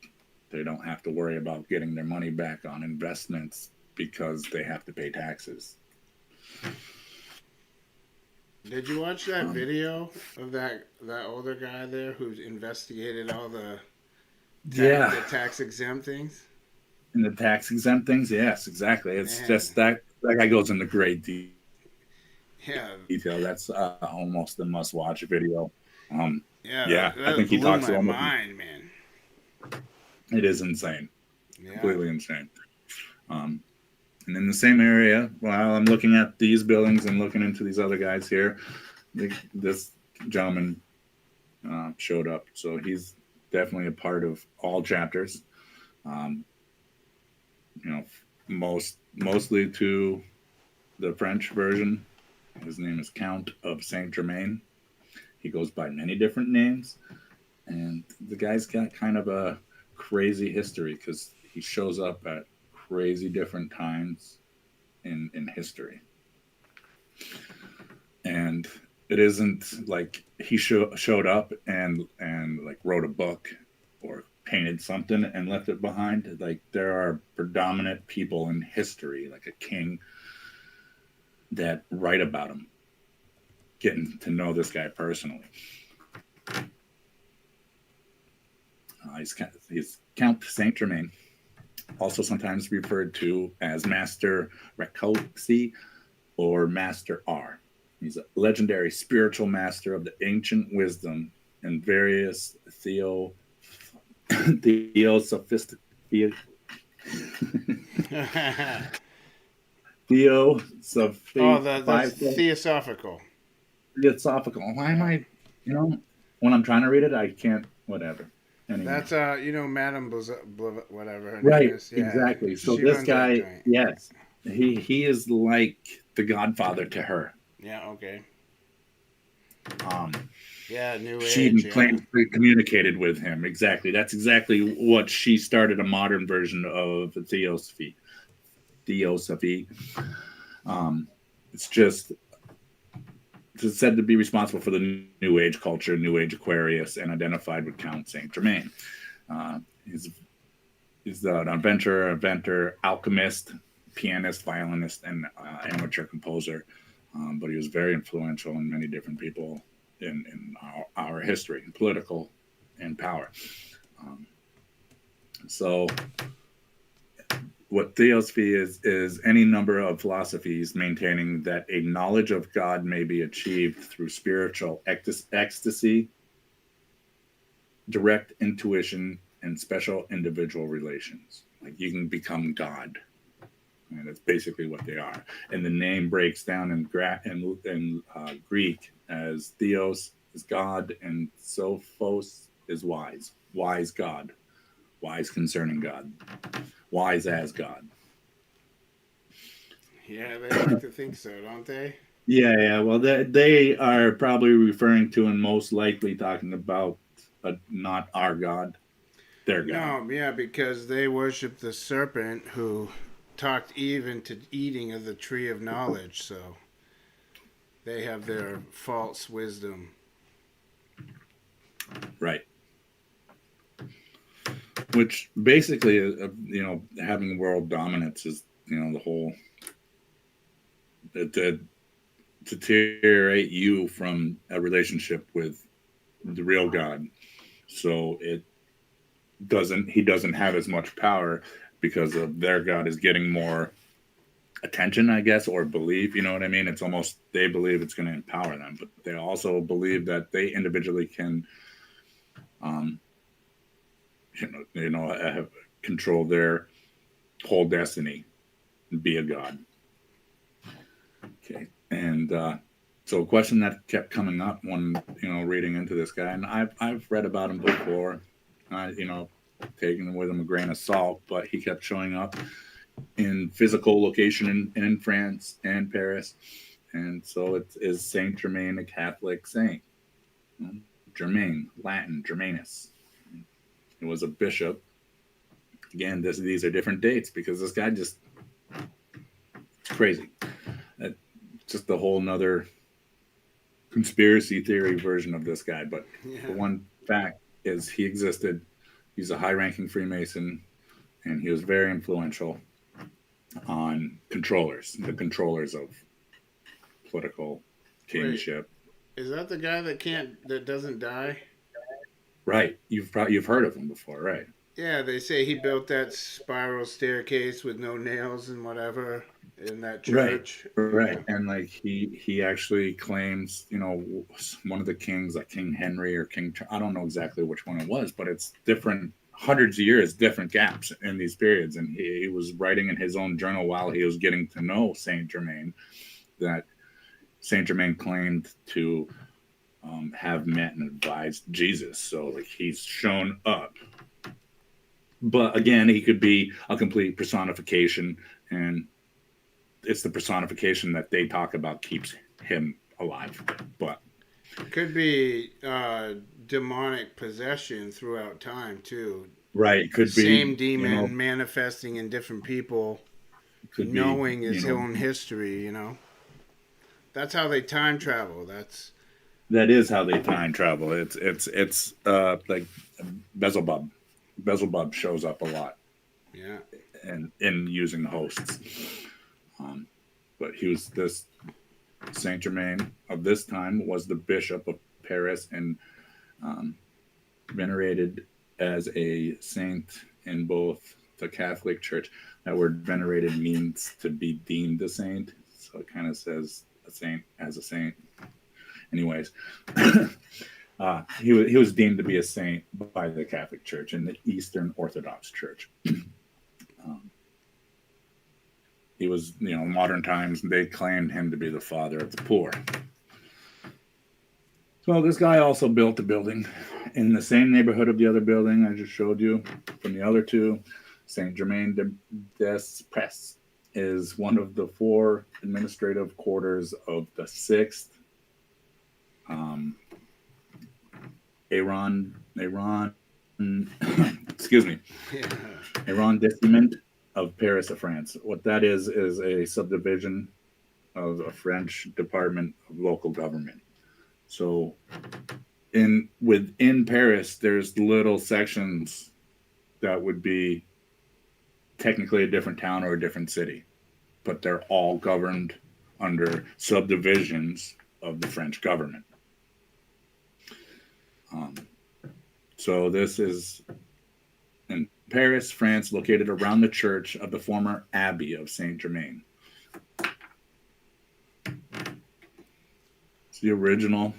They don't have to worry about getting their money back on investments because they have to pay taxes. Did you watch that video of that older guy there who investigated all the tax exempt things? And the tax exempt things, yes, exactly. It's Man. just that guy goes into great detail. Yeah. That's almost a must watch video. That I think he blew talks my about mind, man. It is insane, Yeah. completely insane. And in the same area, while I'm looking at these buildings and looking into these other guys here, this gentleman showed up. So he's definitely a part of all chapters. Mostly to the French version. His name is Count of Saint Germain. He goes by many different names, and the guy's got kind of a crazy history because he shows up at crazy different times in history. And it isn't like he showed up and like wrote a book or painted something and left it behind. Like, there are predominant people in history, like a king, that write about him, getting to know this guy personally. He's Count Saint Germain, also sometimes referred to as Master Rakoczy or Master R. He's a legendary spiritual master of the ancient wisdom and various theosophic Theosophical. Theosophical. Why am I, when I'm trying to read it, I can't, whatever. Anyway. That's, Madame whatever her right, name is. Yeah, exactly. So this guy, yes, he is like the godfather to her. Yeah, okay. New Age. She even claims to communicated with him. Exactly. That's exactly what she started a modern version of Theosophy. It's just said to be responsible for the New Age culture, New Age Aquarius, and identified with Count Saint Germain. He's an inventor, alchemist, pianist, violinist, and amateur composer. But he was very influential in many different people in our history, in political and power. So what theosophy is any number of philosophies maintaining that a knowledge of God may be achieved through spiritual ecstasy, direct intuition, and special individual relations. Like, you can become God. And that's basically what they are. And the name breaks down in Greek as Theos is God and Sophos is wise. Wise God. Wise concerning God. Wise as God. Yeah, they like to think so, don't they? Yeah. Well, they are probably referring to and most likely talking about not our God, their God. No, yeah, because they worship the serpent who talked Eve into eating of the tree of knowledge, so they have their false wisdom. Right. Which basically, having world dominance is, the whole to deteriorate you from a relationship with the real God. So he doesn't have as much power because of their God is getting more attention, I guess, or belief. You know what I mean? It's almost, they believe it's going to empower them, but they also believe that they individually can, control their whole destiny and be a God. Okay. And so a question that kept coming up when, reading into this guy, and I've read about him before, taking with him a grain of salt, but he kept showing up in physical location in France and Paris. And so is Saint Germain a Catholic saint? Germain, Latin, Germanus. He was a bishop. Again, these are different dates because this guy it's crazy. Just a whole nother conspiracy theory version of this guy. But the one fact is he existed. He's a high-ranking Freemason, and he was very influential on the controllers of political kingship. Wait, is that the guy that doesn't die? Right. You've heard of him before, right? Yeah, they say he built that spiral staircase with no nails and whatever in that church. Right. And like he actually claims, one of the kings, like King Henry or I don't know exactly which one it was, but it's different, hundreds of years, different gaps in these periods. And he was writing in his own journal while he was getting to know Saint Germain that Saint Germain claimed to have met and advised Jesus. So like he's shown up. But again, he could be a complete personification, and it's the personification that they talk about keeps him alive. But could be demonic possession throughout time too. Right, could be same demon manifesting in different people, knowing his own history. That's how they time travel. That is how they time travel. It's like Beelzebub. Beelzebub shows up a lot. Yeah. And in using the hosts. But he was this Saint Germain of this time was the bishop of Paris and venerated as a saint in both the Catholic Church. That word venerated means to be deemed a saint. So it kind of says a saint as a saint. Anyways, he was deemed to be a saint by the Catholic Church and the Eastern Orthodox Church. He was, modern times, they claimed him to be the father of the poor. So this guy also built a building in the same neighborhood of the other building I just showed you from the other two. Saint Germain des Prés is one of the 4 administrative quarters of the 6th arrondissement of Paris of France. What that is a subdivision of a French department of local government. So within Paris, there's little sections that would be technically a different town or a different city, but they're all governed under subdivisions of the French government. So this is in Paris, France, located around the church of the former Abbey of Saint Germain. It's the original.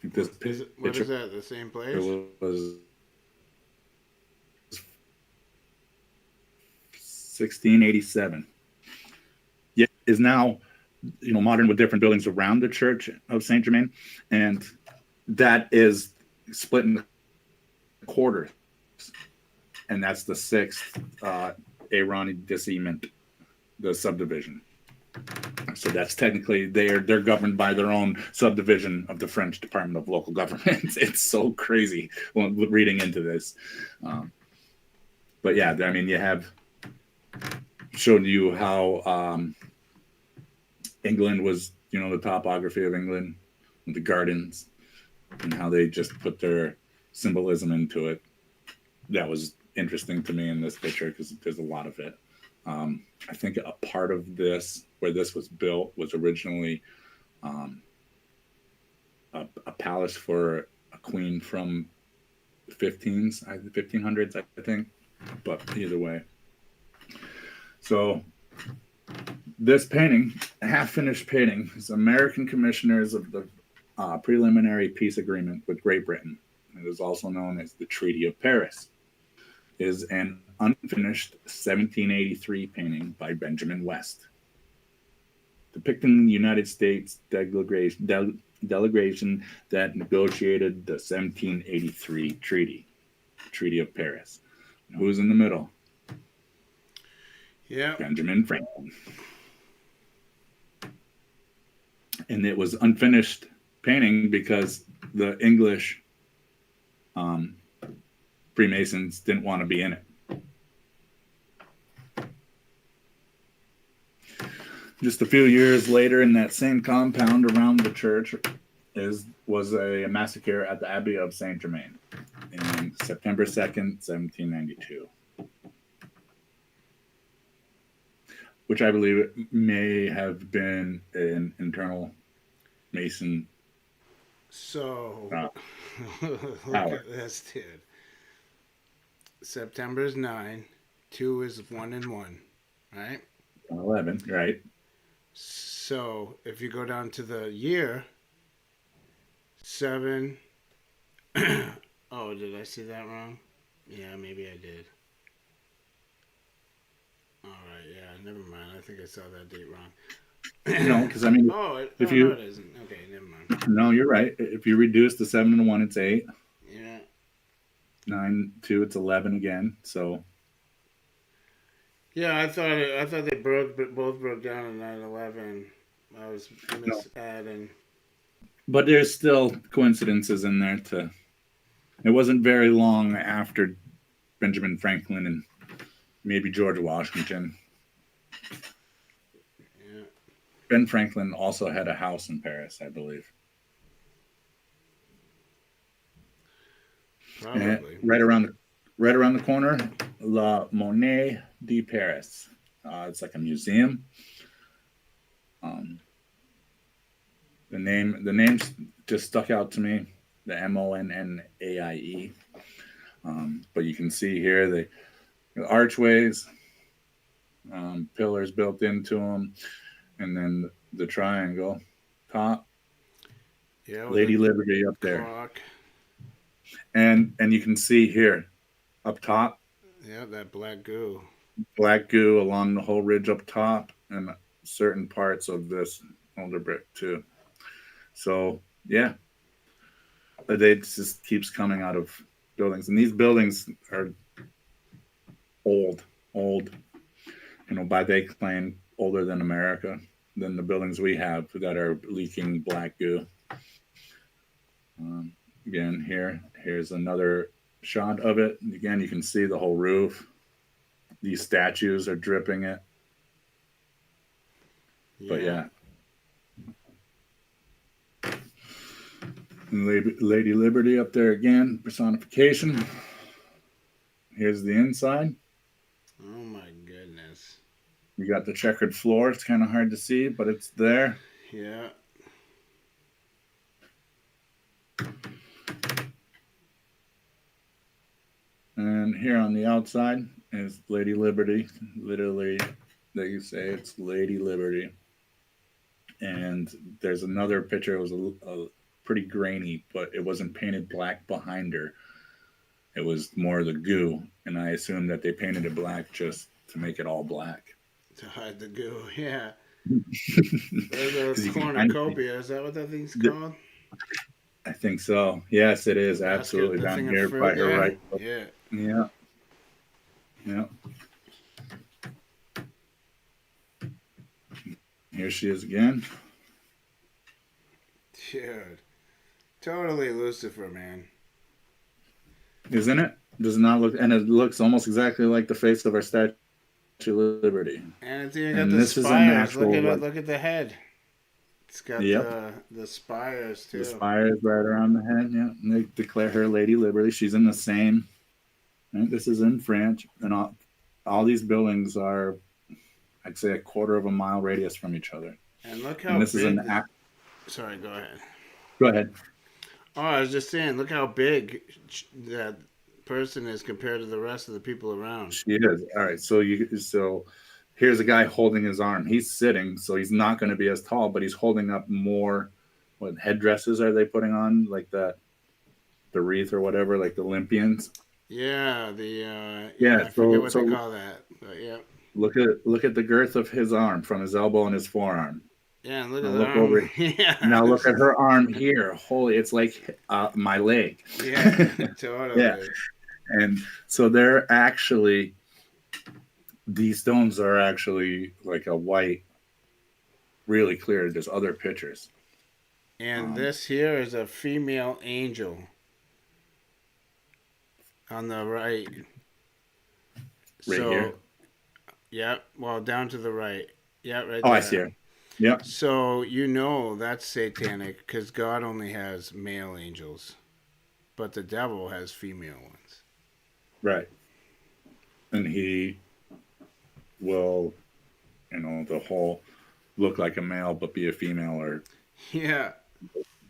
I think this what is that? The same place? It was 1687. Yeah, is now modern with different buildings around the Church of Saint Germain, and that is split in quarters, and that's the 6th arrondissement, the subdivision. So that's technically they're governed by their own subdivision of the French Department of Local Government. It's so crazy reading into this, but yeah, I mean, you have shown you how England was, the topography of England, with the gardens, and how they just put their symbolism into it. That was interesting to me in this picture because there's a lot of it. I think a part of this, where this was built, was originally a palace for a queen from the 1500s, I think. But either way. So this painting, a half-finished painting, is American commissioners of the preliminary peace agreement with Great Britain. It is also known as the Treaty of Paris. It is an unfinished 1783 painting by Benjamin West, depicting the United States delegation that negotiated the 1783 Treaty of Paris. And who's in the middle? Yeah, Benjamin Franklin. And it was unfinished painting because the English Freemasons didn't want to be in it. Just a few years later, in that same compound around the church, was a massacre at the Abbey of Saint Germain in September 2nd, 1792. which I believe may have been an internal Mason. So, look power. at this, dude. September is 9. 2 is 1 and 1, right? 11, right? So, if you go down to the year, 7. Oh, did I see that wrong? Yeah, maybe I did. All right, yeah, never mind. I think I saw that date wrong. No, because I mean, no, it isn't. Okay, never mind. No, you're right. If you reduce the 7 and 1, it's 8. Yeah. 9, 2, it's 11 again. So. Yeah, I thought they both broke down in 9/11. I was misadding. But there's still coincidences in there too. It wasn't very long after Benjamin Franklin and maybe George Washington. Yeah. Ben Franklin also had a house in Paris, I believe. Probably. Right around the corner, La Monnaie de Paris. It's like a museum. The name just stuck out to me. The Monnaie. But you can see here the archways, pillars built into them, and then the triangle top. Yeah, Lady Liberty up there. Clock. And you can see here up top. Yeah, that black goo. Black goo along the whole ridge up top and certain parts of this older brick too. So yeah, it just keeps coming out of buildings, and these buildings are old. By they claim older than America, than the buildings we have that are leaking black goo. Again, here's another shot of it. Again, you can see the whole roof. These statues are dripping it. Yeah. But yeah. And Lady Liberty up there again, personification. Here's the inside. Oh my goodness. You got the checkered floor. It's kind of hard to see, but it's there. Yeah. And here on the outside is Lady Liberty. Literally, they say it's Lady Liberty. And there's another picture. It was a pretty grainy, but it wasn't painted black behind her. It was more the goo. And I assume that they painted it black just to make it all black. To hide the goo, yeah. There's a cornucopia. Is that what that thing's called? I think so. Yes, it is. Absolutely. Down here by her right. Yeah. Yeah. Yeah. Here she is again. Dude. Totally Lucifer, man. Isn't it? Does not look, and it looks almost exactly like the face of our Statue of Liberty. And it's even got the spires. Look at the head. It's got the spires too. The spires right around the head, yeah. And they declare her Lady Liberty. She's in the same. Right? This is in France, and all these buildings are, I'd say, a quarter of a mile radius from each other. And look how this big. Is an Sorry, go ahead. Go ahead. Oh, I was just saying, look how big that person is compared to the rest of the people around. She is. All right, so here's a guy holding his arm. He's sitting, so he's not going to be as tall, but he's holding up more. What headdresses are they putting on? Like the wreath or whatever, like the Olympians. Yeah, I forget what they call that. But yeah. Look at the girth of his arm from his elbow and his forearm. Yeah, and look at the arm. Over. Yeah. Now look at her arm here. Holy, it's like my leg. Yeah, totally. Yeah. And so these stones are actually like a white, really clear. There's other pictures. And this here is a female angel on the right. Right here? Yeah, well, down to the right. Yeah, right there. Oh, I see her. Yeah. So that's satanic because God only has male angels, but the devil has female ones. Right. And he will the whole look like a male but be a female, or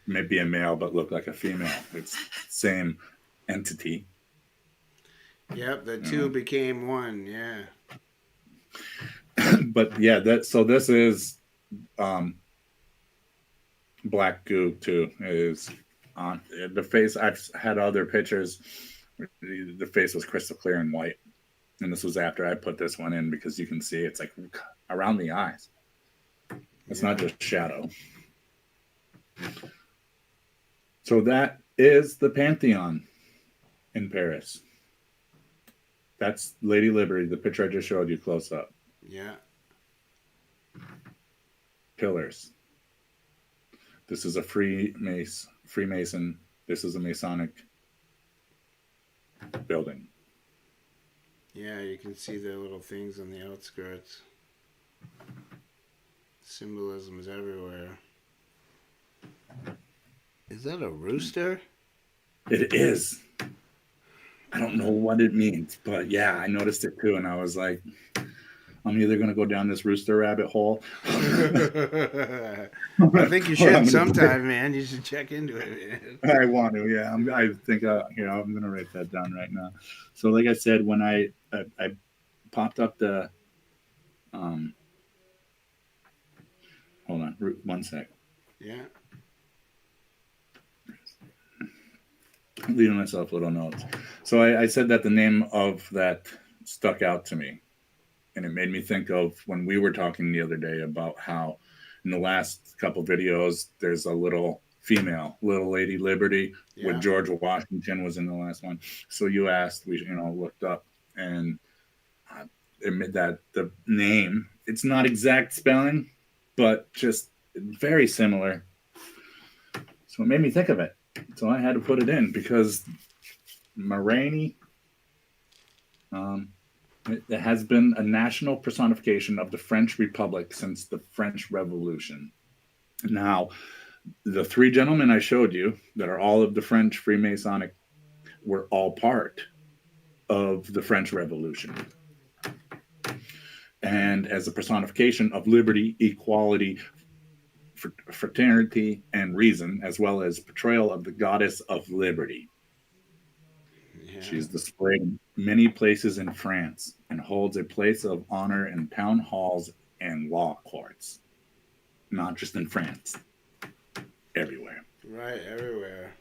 maybe a male but look like a female. It's same entity. Yep, the two became one. Yeah. But yeah, this is black goo too. Is on the face. I've had other pictures. The face was crystal clear and white, and this was after I put this one in, because you can see it's like around the eyes. It's not just shadow. So that is the Pantheon in Paris. That's Lady Liberty, the picture I just showed you close up. Yeah. Pillars. This is a Freemason. This is a Masonic building. Yeah, you can see the little things on the outskirts. Symbolism is everywhere. Is that a rooster? It is. I don't know what it means, but yeah, I noticed it too, and I was like, I'm either going to go down this rooster rabbit hole. I think you should sometime, man. You should check into it, man. I want to, yeah. I think, here, I'm going to write that down right now. So, like I said, when I popped up the, hold on, 1 sec. Yeah. Leaving myself little notes. So I said that the name of that stuck out to me. And it made me think of when we were talking the other day about how in the last couple videos, there's a little female, little Lady Liberty, with George Washington was in the last one. So you asked, we looked up, and admit that the name, it's not exact spelling, but just very similar. So it made me think of it. So I had to put it in because Marraine, it has been a national personification of the French Republic since the French Revolution. Now, the three gentlemen I showed you that are all of the French Freemasonic were all part of the French Revolution. And as a personification of liberty, equality, fraternity, and reason, as well as portrayal of the goddess of liberty. Yeah. She's displayed in many places in France and holds a place of honor in town halls and law courts. Not just in France. Everywhere. Right, everywhere.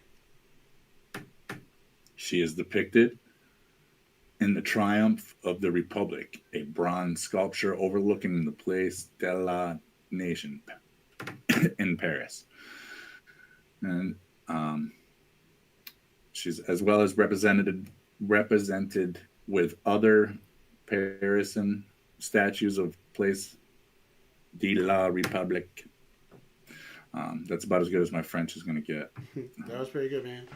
She is depicted in the Triumph of the Republic, a bronze sculpture overlooking the Place de la Nation in Paris. And she's as well as represented with other Parisian statues of Place de la République. That's about as good as my French is going to get. That was pretty good, man.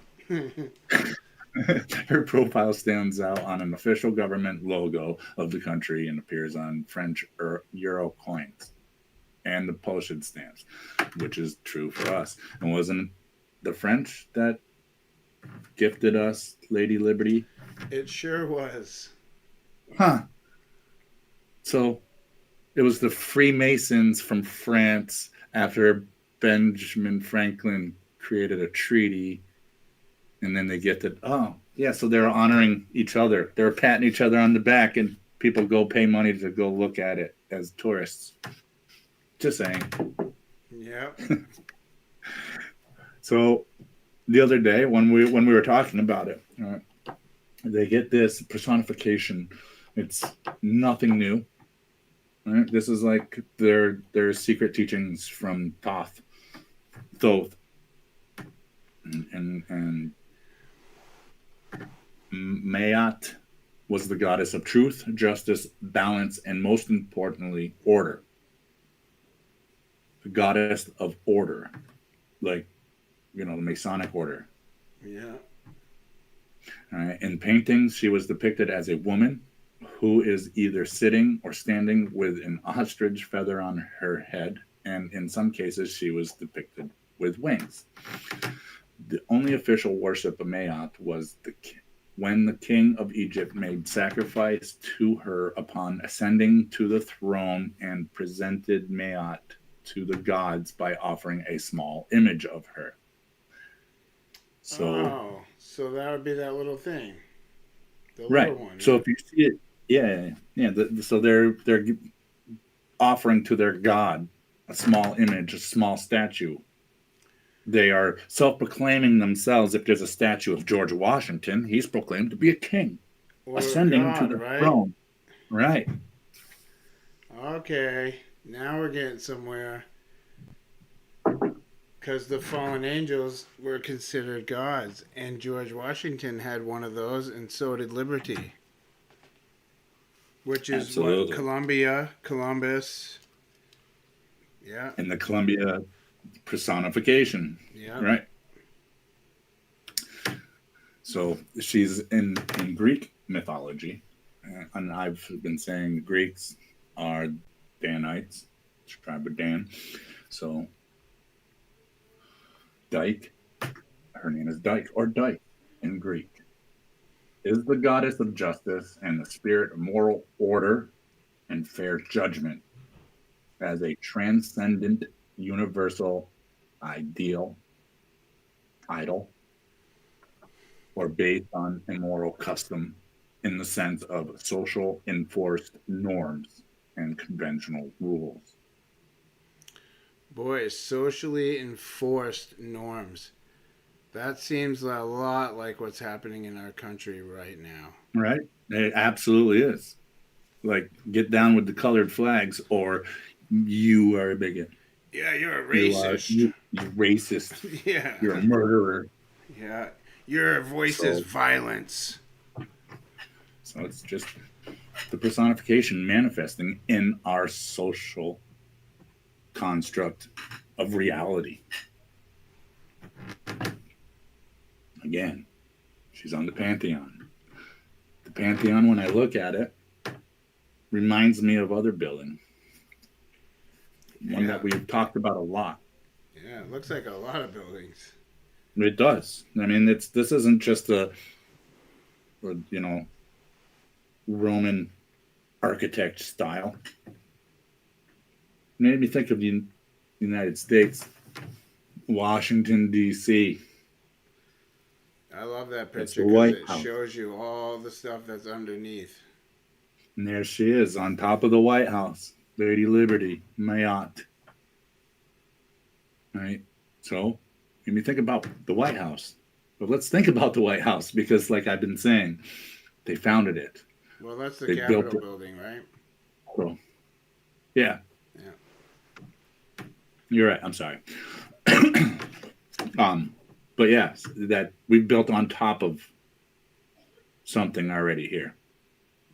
Her profile stands out on an official government logo of the country and appears on French euro coins and the postage stamps, which is true for us. And wasn't the French that gifted us Lady Liberty? It sure was. Huh. So it was the Freemasons from France after Benjamin Franklin created a treaty, and then they gifted, so they're honoring each other. They're patting each other on the back, and people go pay money to go look at it as tourists. Just saying. Yeah. So the other day when we were talking about it, they get this personification. It's nothing new. Right? This is like their secret teachings from Thoth, and Maat was the goddess of truth, justice, balance, and most importantly, order. The goddess of order, like, the Masonic order. Yeah. All right. In paintings, she was depicted as a woman who is either sitting or standing with an ostrich feather on her head, and in some cases, she was depicted with wings. The only official worship of Maat was when the king of Egypt made sacrifice to her upon ascending to the throne and presented Maat to the gods by offering a small image of her. So that would be that little thing, the right. little one. So if you see it, so they're offering to their god a small image, a small statue. They are self-proclaiming themselves. If there's a statue of George Washington, he's proclaimed to be a king, or ascending God, to the right? throne. Right. Okay, now we're getting somewhere. Because the fallen angels were considered gods, and George Washington had one of those, and so did Liberty, which is Absolutely. what Columbus. Yeah. And the Columbia personification. Yeah. Right. So she's in Greek mythology, and I've been saying the Greeks are Danites, tribe of Dan. So Dyke, her name is Dyke or Dyke in Greek, is the goddess of justice and the spirit of moral order and fair judgment as a transcendent universal idol, or based on immoral custom in the sense of social enforced norms and conventional rules. Boy, socially enforced norms. That seems a lot like what's happening in our country right now. Right? It absolutely is. Like, get down with the colored flags, or you are a bigot. Yeah, you're a racist. You're racist. Yeah. You're a murderer. Yeah. Your voice is violence. So it's just the personification manifesting in our social construct of reality. Again, she's on the Pantheon. The Pantheon, when I look at it, reminds me of other building. One that we've talked about a lot. Yeah, it looks like a lot of buildings. It does. I mean, this isn't just a Roman architect style. It made me think of the United States, Washington, D.C. I love that picture because it shows you all the stuff that's underneath. And there she is on top of the White House, Lady Liberty, Mayotte. Right? So, when you think about the White House, but let's think about the White House because, like I've been saying, they founded it. Well, that's the Capitol building, right? So, yeah. Yeah. You're right. I'm sorry. But yeah, that we built on top of something already here.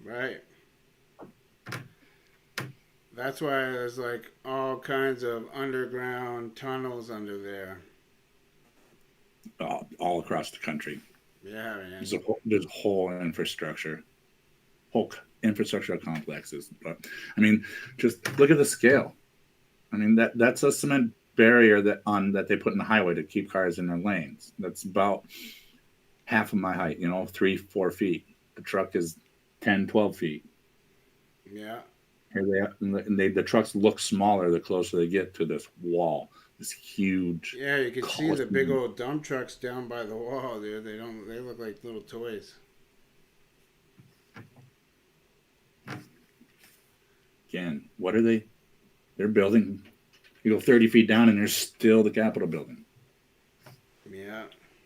Right. That's why there's like all kinds of underground tunnels under there. All across the country. Yeah, man. There's whole infrastructure complexes. But I mean, just look at the scale. I mean, that's a cement barrier that they put in the highway to keep cars in their lanes. That's about half of my height, 3-4 feet. The truck is 10, 12 feet. Yeah. Here they are, and the trucks look smaller the closer they get to this wall. This huge. Yeah, you can see the big old dump trucks down by the wall there. They look like little toys. Again, what are they? They're building. You go 30 feet down, and there's still the Capitol building. Yeah.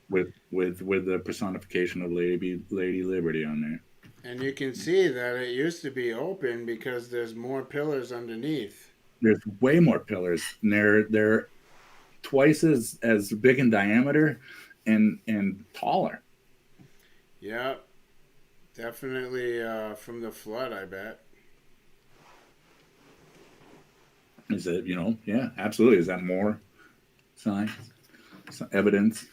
With the personification of Lady Liberty on there. And you can see that it used to be open because there's more pillars underneath. There's way more pillars, and they're twice as big in diameter and taller. Yeah. Definitely from the flood, I bet. Is it, yeah, absolutely. Is that more science, evidence?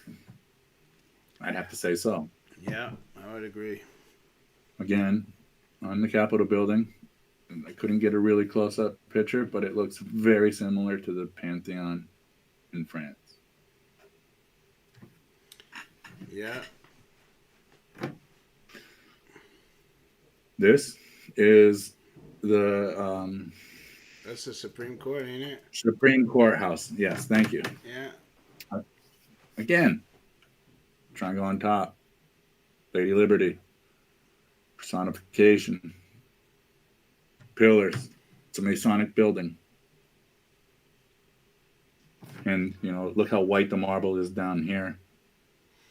I'd have to say so. Yeah, I would agree. Again, on the Capitol building, I couldn't get a really close-up picture, but it looks very similar to the Pantheon in France. Yeah. This is the That's the Supreme Court, ain't it? Supreme Courthouse. Yes, thank you. Yeah. Again, triangle on top. Lady Liberty. Personification. Pillars. It's a Masonic building. And, look how white the marble is down here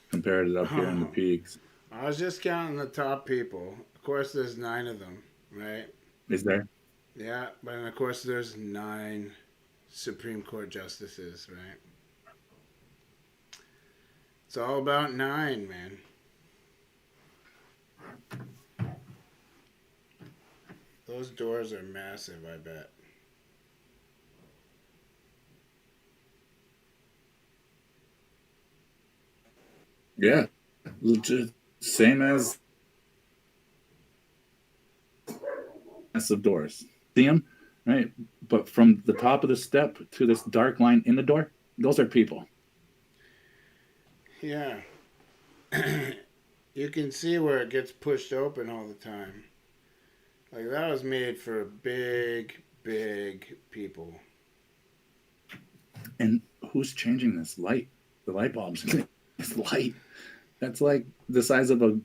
compared to up here in the peaks. I was just counting the top people. Of course, there's 9 of them, right? Is there? Yeah, but of course, there's 9 Supreme Court justices, right? It's all about 9, man. Those doors are massive, I bet. Yeah. Legit. Same as massive doors. See them? Right? But from the top of the step to this dark line in the door, those are people. Yeah. You can see where it gets pushed open all the time. Like, that was made for big, big people. And who's changing this light? The light bulbs. This light. That's like the size of a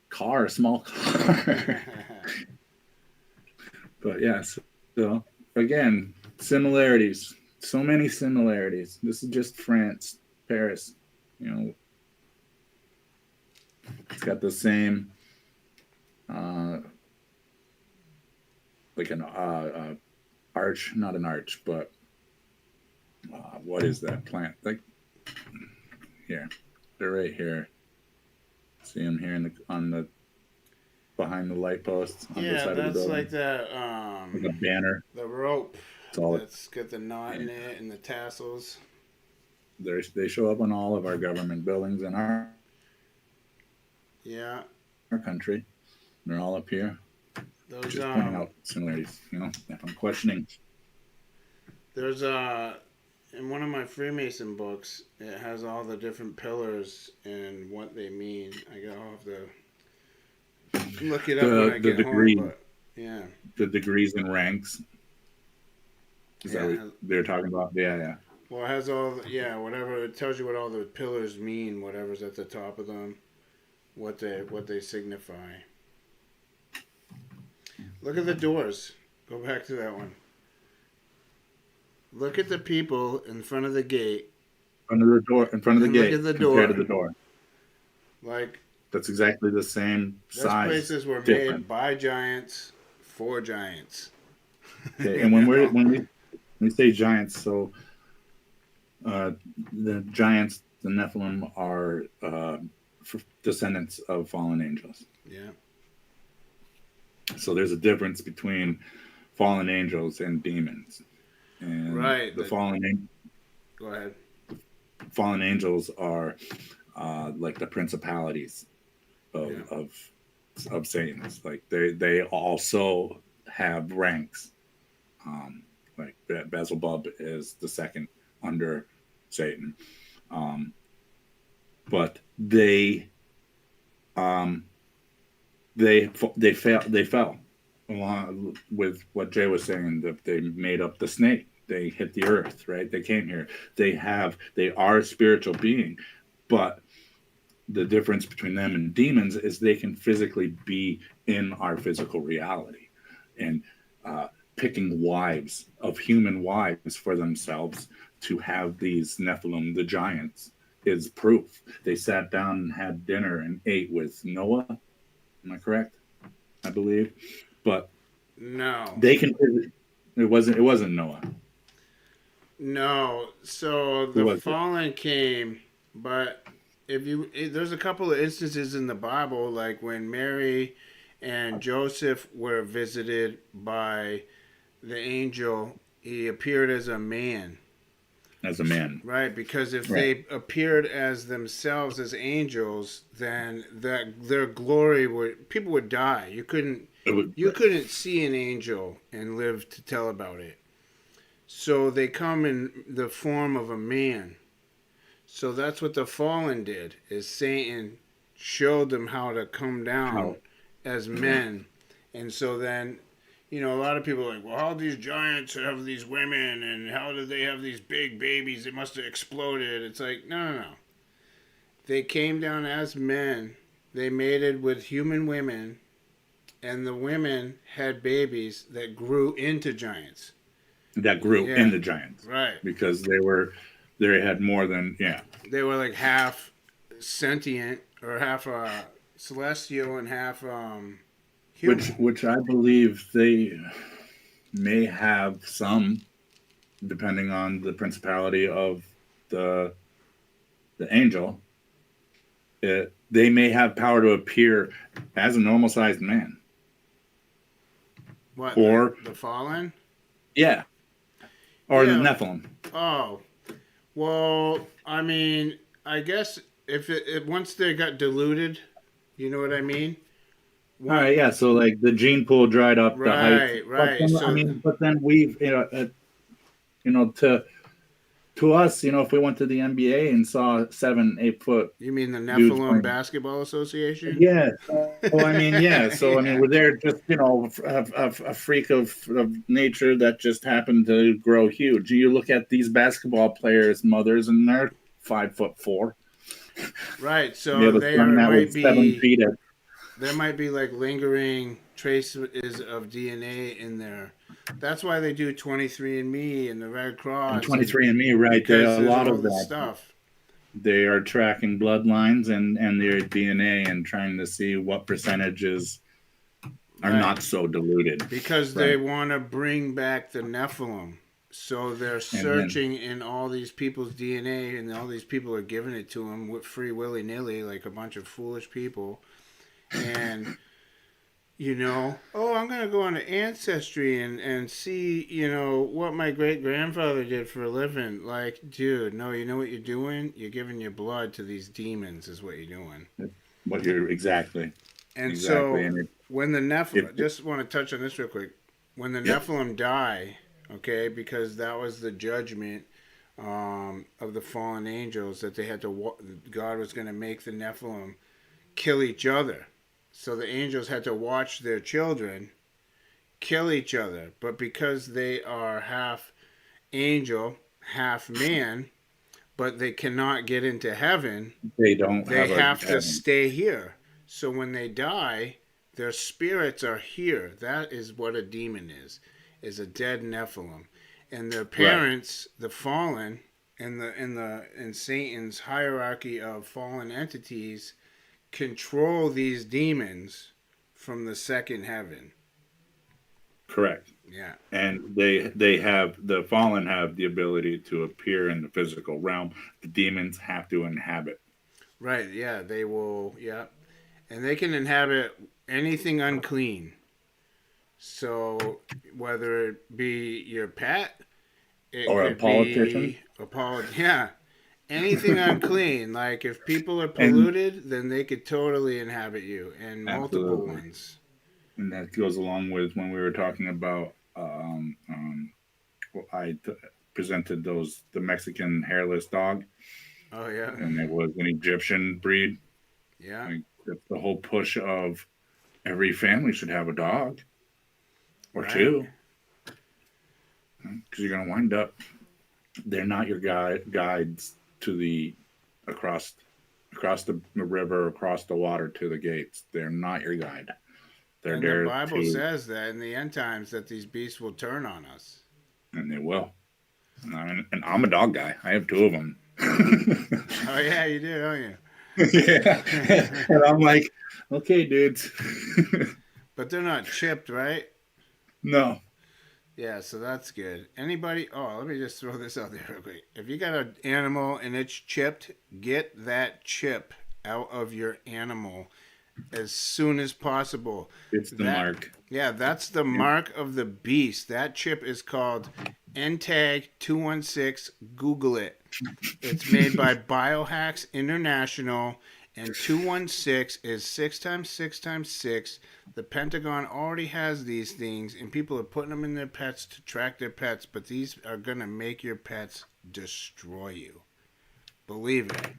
car, a small car. But yes. So, again, similarities. So many similarities. This is just France, Paris. It's got the same, like an arch, not an arch, but what is that plant? Like here, they're right here. See them here on the behind the light posts on the side of the building. Like that. Like a banner. The rope. That's That's got the knot in it and the tassels. They show up on all of our government buildings in our country. They're all up here. Those just pointing out similarities. If I'm questioning. There's in one of my Freemason books, it has all the different pillars and what they mean. I'll have to look it up when I get home. But, yeah. The degrees and ranks. Is that what they're talking about? Yeah. Well, it has all, whatever. It tells you what all the pillars mean, whatever's at the top of them, what they signify. Look at the doors. Go back to that one. Look at the people in front of the gate. In front of the gate. Look at the compared door. to the door. Like, that's exactly the same size. Those places were made by giants for giants. Okay, and when we say giants, so the giants, the Nephilim, are descendants of fallen angels. Yeah. So there's a difference between fallen angels and demons. And right. The fallen. Go ahead. Fallen angels are like the principalities of Satan's. Like they also have ranks. Like Beelzebub is the second under Satan, but they fell along with what Jay was saying, that they made up the snake. They hit the earth, right? They came here. They are a spiritual being, but the difference between them and demons is they can physically be in our physical reality, and picking wives of human wives for themselves to have these Nephilim, the giants, is proof. They sat down and had dinner and ate with Noah. Am I correct? I believe. But no, they can. It wasn't Noah. No, so the fallen came, but there's a couple of instances in the Bible, like when Mary and Joseph were visited by the angel, he appeared as a man. As a man. Right, because if they appeared as themselves as angels, then their glory people would die. You couldn't see an angel and live to tell about it. So they come in the form of a man. So that's what the fallen did, is Satan showed them how to come down as men And so then, you know, a lot of people are like, well, how do these giants have these women, and how do they have these big babies? It must have exploded. It's like, no. They came down as men. They mated with human women, and the women had babies that grew into giants. That grew into giants. Right. Because they had more than, They were like half sentient, or half celestial and half human. Which I believe they may have some, depending on the principality of the angel. They may have power to appear as a normal sized man. What? Or the fallen? Yeah. Or the Nephilim. Oh. Well, I mean, I guess if it once they got diluted, you know what I mean? All right, yeah. So like the gene pool dried up, the height. Right. But then, but then we've, to us, if we went to the NBA and saw 7-8 foot. You mean the Nephilim Basketball Association? Yeah. Well, I mean, yeah. So I mean, we're there just a freak of nature that just happened to grow huge. You look at these basketball players' mothers, and they're 5'4". Right. So they might be 7 feet. There might be like lingering traces of DNA in there. That's why they do 23andMe and the Red Cross. And 23andMe, right? There's a lot of that stuff. They are tracking bloodlines and their DNA and trying to see what percentages are not so diluted. Because they want to bring back the Nephilim. So they're searching in all these people's DNA, and all these people are giving it to them with free willy-nilly, like a bunch of foolish people. And, I'm going to go on to Ancestry and see, what my great-grandfather did for a living. Like, dude, no, you know what you're doing? You're giving your blood to these demons is what you're doing. Exactly. And so when the Nephilim, just want to touch on this real quick. When the Nephilim die, okay, because that was the judgment of the fallen angels, that they had to, God was going to make the Nephilim kill each other. So the angels had to watch their children kill each other. But because they are half angel, half man, but they cannot get into heaven, they have to stay here. So when they die, their spirits are here. That is what a demon is a dead Nephilim. And their parents, the fallen, in Satan's hierarchy of fallen entities, control these demons from the second heaven. Correct. Yeah. And the fallen have the ability to appear in the physical realm. The demons have to inhabit. Right, yeah, they will, and they can inhabit anything unclean. So whether it be your pet, or a politician, anything unclean. Like if people are polluted, then they could totally inhabit you, and multiple ones. And that goes along with when we were talking about. I presented the Mexican hairless dog. Oh yeah. And it was an Egyptian breed. Yeah. Like the whole push of every family should have a dog or two, because you're gonna wind up. They're not your guides to the across the river, across the water to the gates. They're not your guide. And the Bible says that in the end times that these beasts will turn on us. And they will. And I'm a dog guy. I have 2 of them. Oh yeah, you do, don't you? Yeah. And I'm like, okay, dudes. But they're not chipped, right? No. Yeah, so that's good. Anybody? Oh, let me just throw this out there real quick. If you got an animal and it's chipped, get that chip out of your animal as soon as possible. It's the mark. Yeah, that's the mark of the beast. That chip is called NTAG 216. Google it. It's made by Biohacks International, and 216 is 6 times 6 times 6. The Pentagon already has these things, and people are putting them in their pets to track their pets, but these are going to make your pets destroy you. Believe it.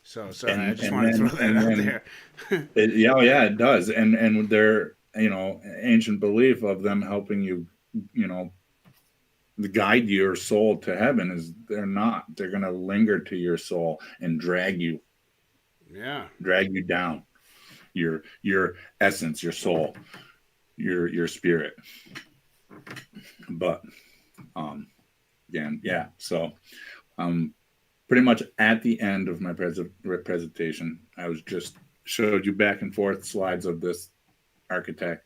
So sorry, I just want to throw that out there. It does, and ancient belief of them helping you, guide your soul to heaven is they're not. They're going to linger to your soul and drag you down. Your essence, your soul, your spirit. But again, yeah. So pretty much at the end of my presentation, I was just showed you back and forth slides of this architect,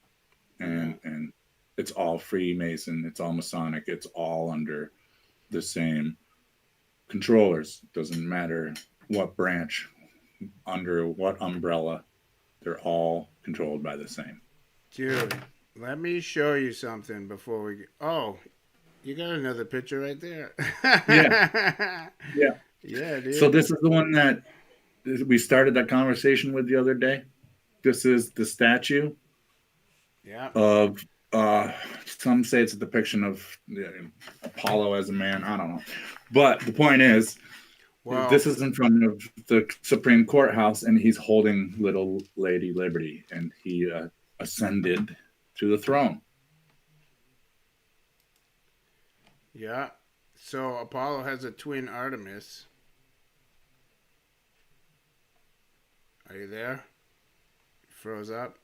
and it's all Freemason, it's all Masonic, it's all under the same controllers. Doesn't matter what branch, under what umbrella, they're all controlled by the same. Dude, let me show you something before we. Oh, you got another picture right there. Yeah. Yeah, dude. So this is the one that we started that conversation with the other day. This is the statue. Yeah. Of some say it's a depiction of Apollo as a man. I don't know, but the point is, this is in front of the Supreme Courthouse, and he's holding little Lady Liberty, and he ascended to the throne. Yeah. So Apollo has a twin Artemis. Are you there? Froze up.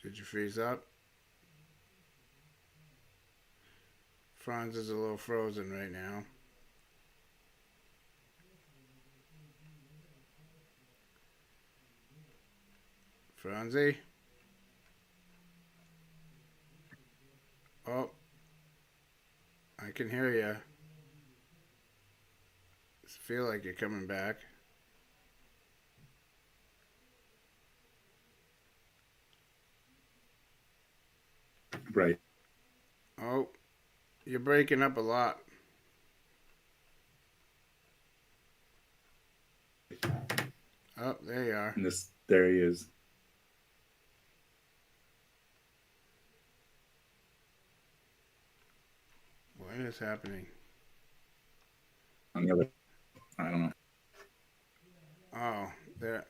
Did you freeze up? Franz is a little frozen right now. Franzie? Oh. I can hear you. I feel like you're coming back. Right. Oh, you're breaking up a lot. Oh, there you are. And there he is. What is happening? On the other, I don't know. Oh, there.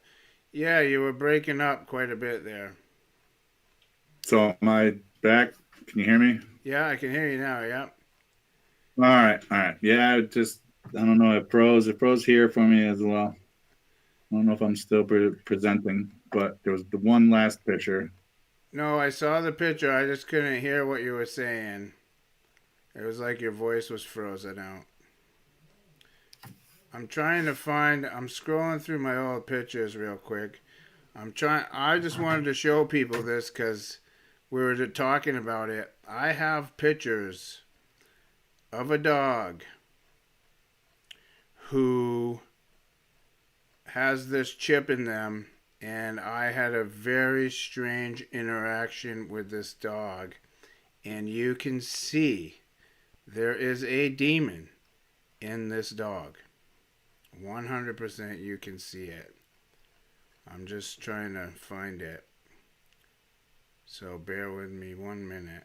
Yeah, you were breaking up quite a bit there. So am I back? Can you hear me? Yeah, I can hear you now. Yeah. All right. Yeah, I don't know. It froze here for me as well. I don't know if I'm still presenting, but there was the one last picture. No, I saw the picture. I just couldn't hear what you were saying. It was like your voice was frozen out. I'm scrolling through my old pictures real quick. I just wanted to show people this because we were talking about it. I have pictures of a dog who has this chip in them, and I had a very strange interaction with this dog, and you can see there is a demon in this dog. 100% you can see it. I'm just trying to find it. So bear with me 1 minute.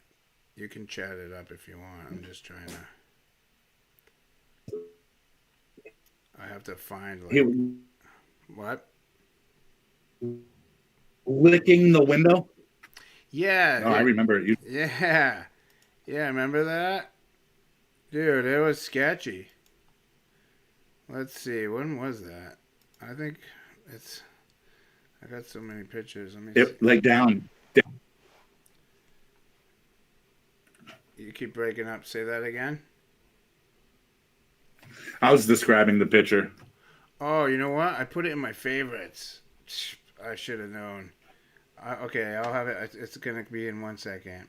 You can chat it up if you want. I'm just trying to... I have to find what? Licking the window? Yeah. Oh, I remember you. Yeah. Yeah, remember that? Dude, it was sketchy. Let's see, when was that? I think I got so many pictures. Let me see. Like down. You keep breaking up. Say that again. I was describing the picture. Oh, you know what? I put it in my favorites. I should have known. Okay, I'll have it. It's going to be in 1 second.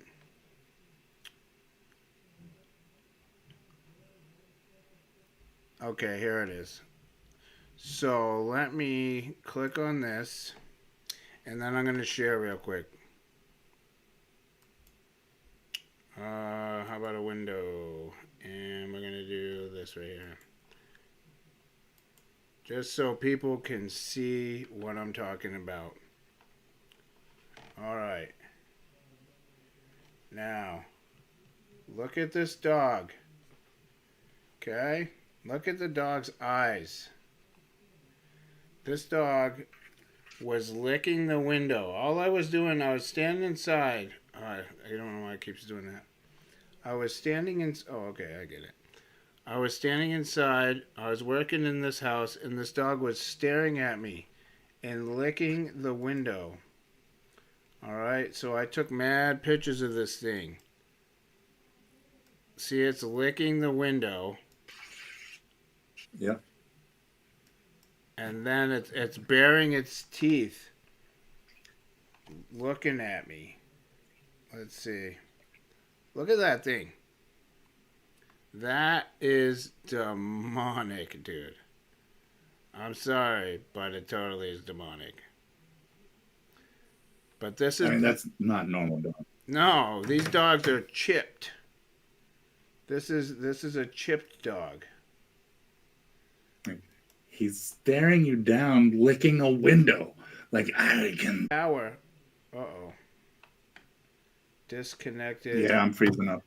Okay, here it is. So let me click on this, and then I'm going to share real quick. How about a window? And we're going to do this right here. Just so people can see what I'm talking about. All right. Now, look at this dog. Okay? Look at the dog's eyes. This dog was licking the window. All I was doing, I was standing inside. I don't know why it keeps doing that. I was standing in... Oh, okay, I get it. I was standing inside. I was working in this house, and this dog was staring at me and licking the window. All right, so I took mad pictures of this thing. See, it's licking the window. Yep. And then it's baring its teeth, looking at me. Let's see. Look at that thing. That is demonic, dude. I'm sorry, but it totally is demonic. But this is... I mean, that's not normal dog. No, these dogs are chipped. This is a chipped dog. He's staring you down, licking a window. Like, I can... Hour. Uh-oh. Disconnected. Yeah, I'm freezing up.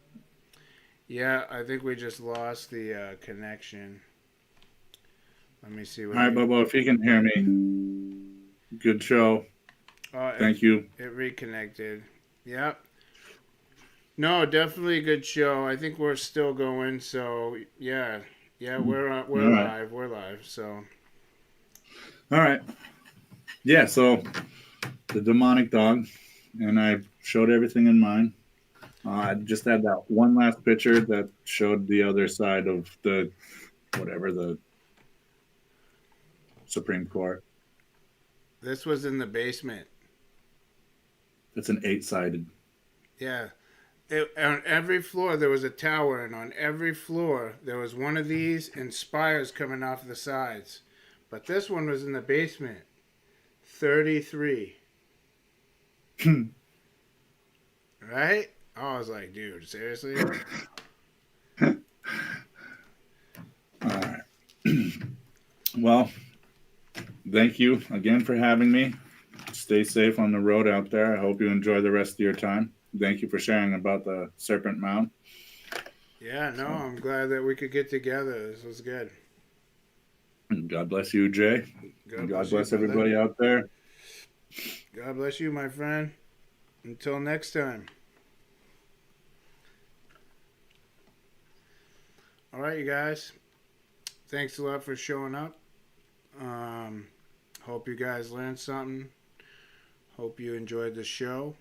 Yeah, I think we just lost the connection. Let me see. All right, Bobo, if you can hear me, good show. Thank you. It reconnected. Yep. No, definitely a good show. I think we're still going. So yeah, we're live. Right. We're live. So. All right. Yeah. So the demonic dog, and I showed everything in mine. I just had that one last picture that showed the other side of the Supreme Court. This was in the basement. It's an 8-sided. Yeah. On every floor there was a tower, and on every floor there was one of these and spires coming off the sides. But this one was in the basement. 33. Right? I was like, dude, seriously? All right. Well, thank you again for having me. Stay safe on the road out there. I hope you enjoy the rest of your time. Thank you for sharing about the Serpent Mound. Yeah, no, I'm glad that we could get together. This was good. God bless you, Jay. God bless everybody out there. God bless you, my friend. Until next time. All right, you guys. Thanks a lot for showing up. Hope you guys learned something. Hope you enjoyed the show.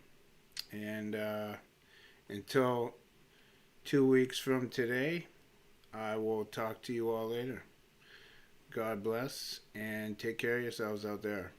And until 2 weeks from today, I will talk to you all later. God bless, and take care of yourselves out there.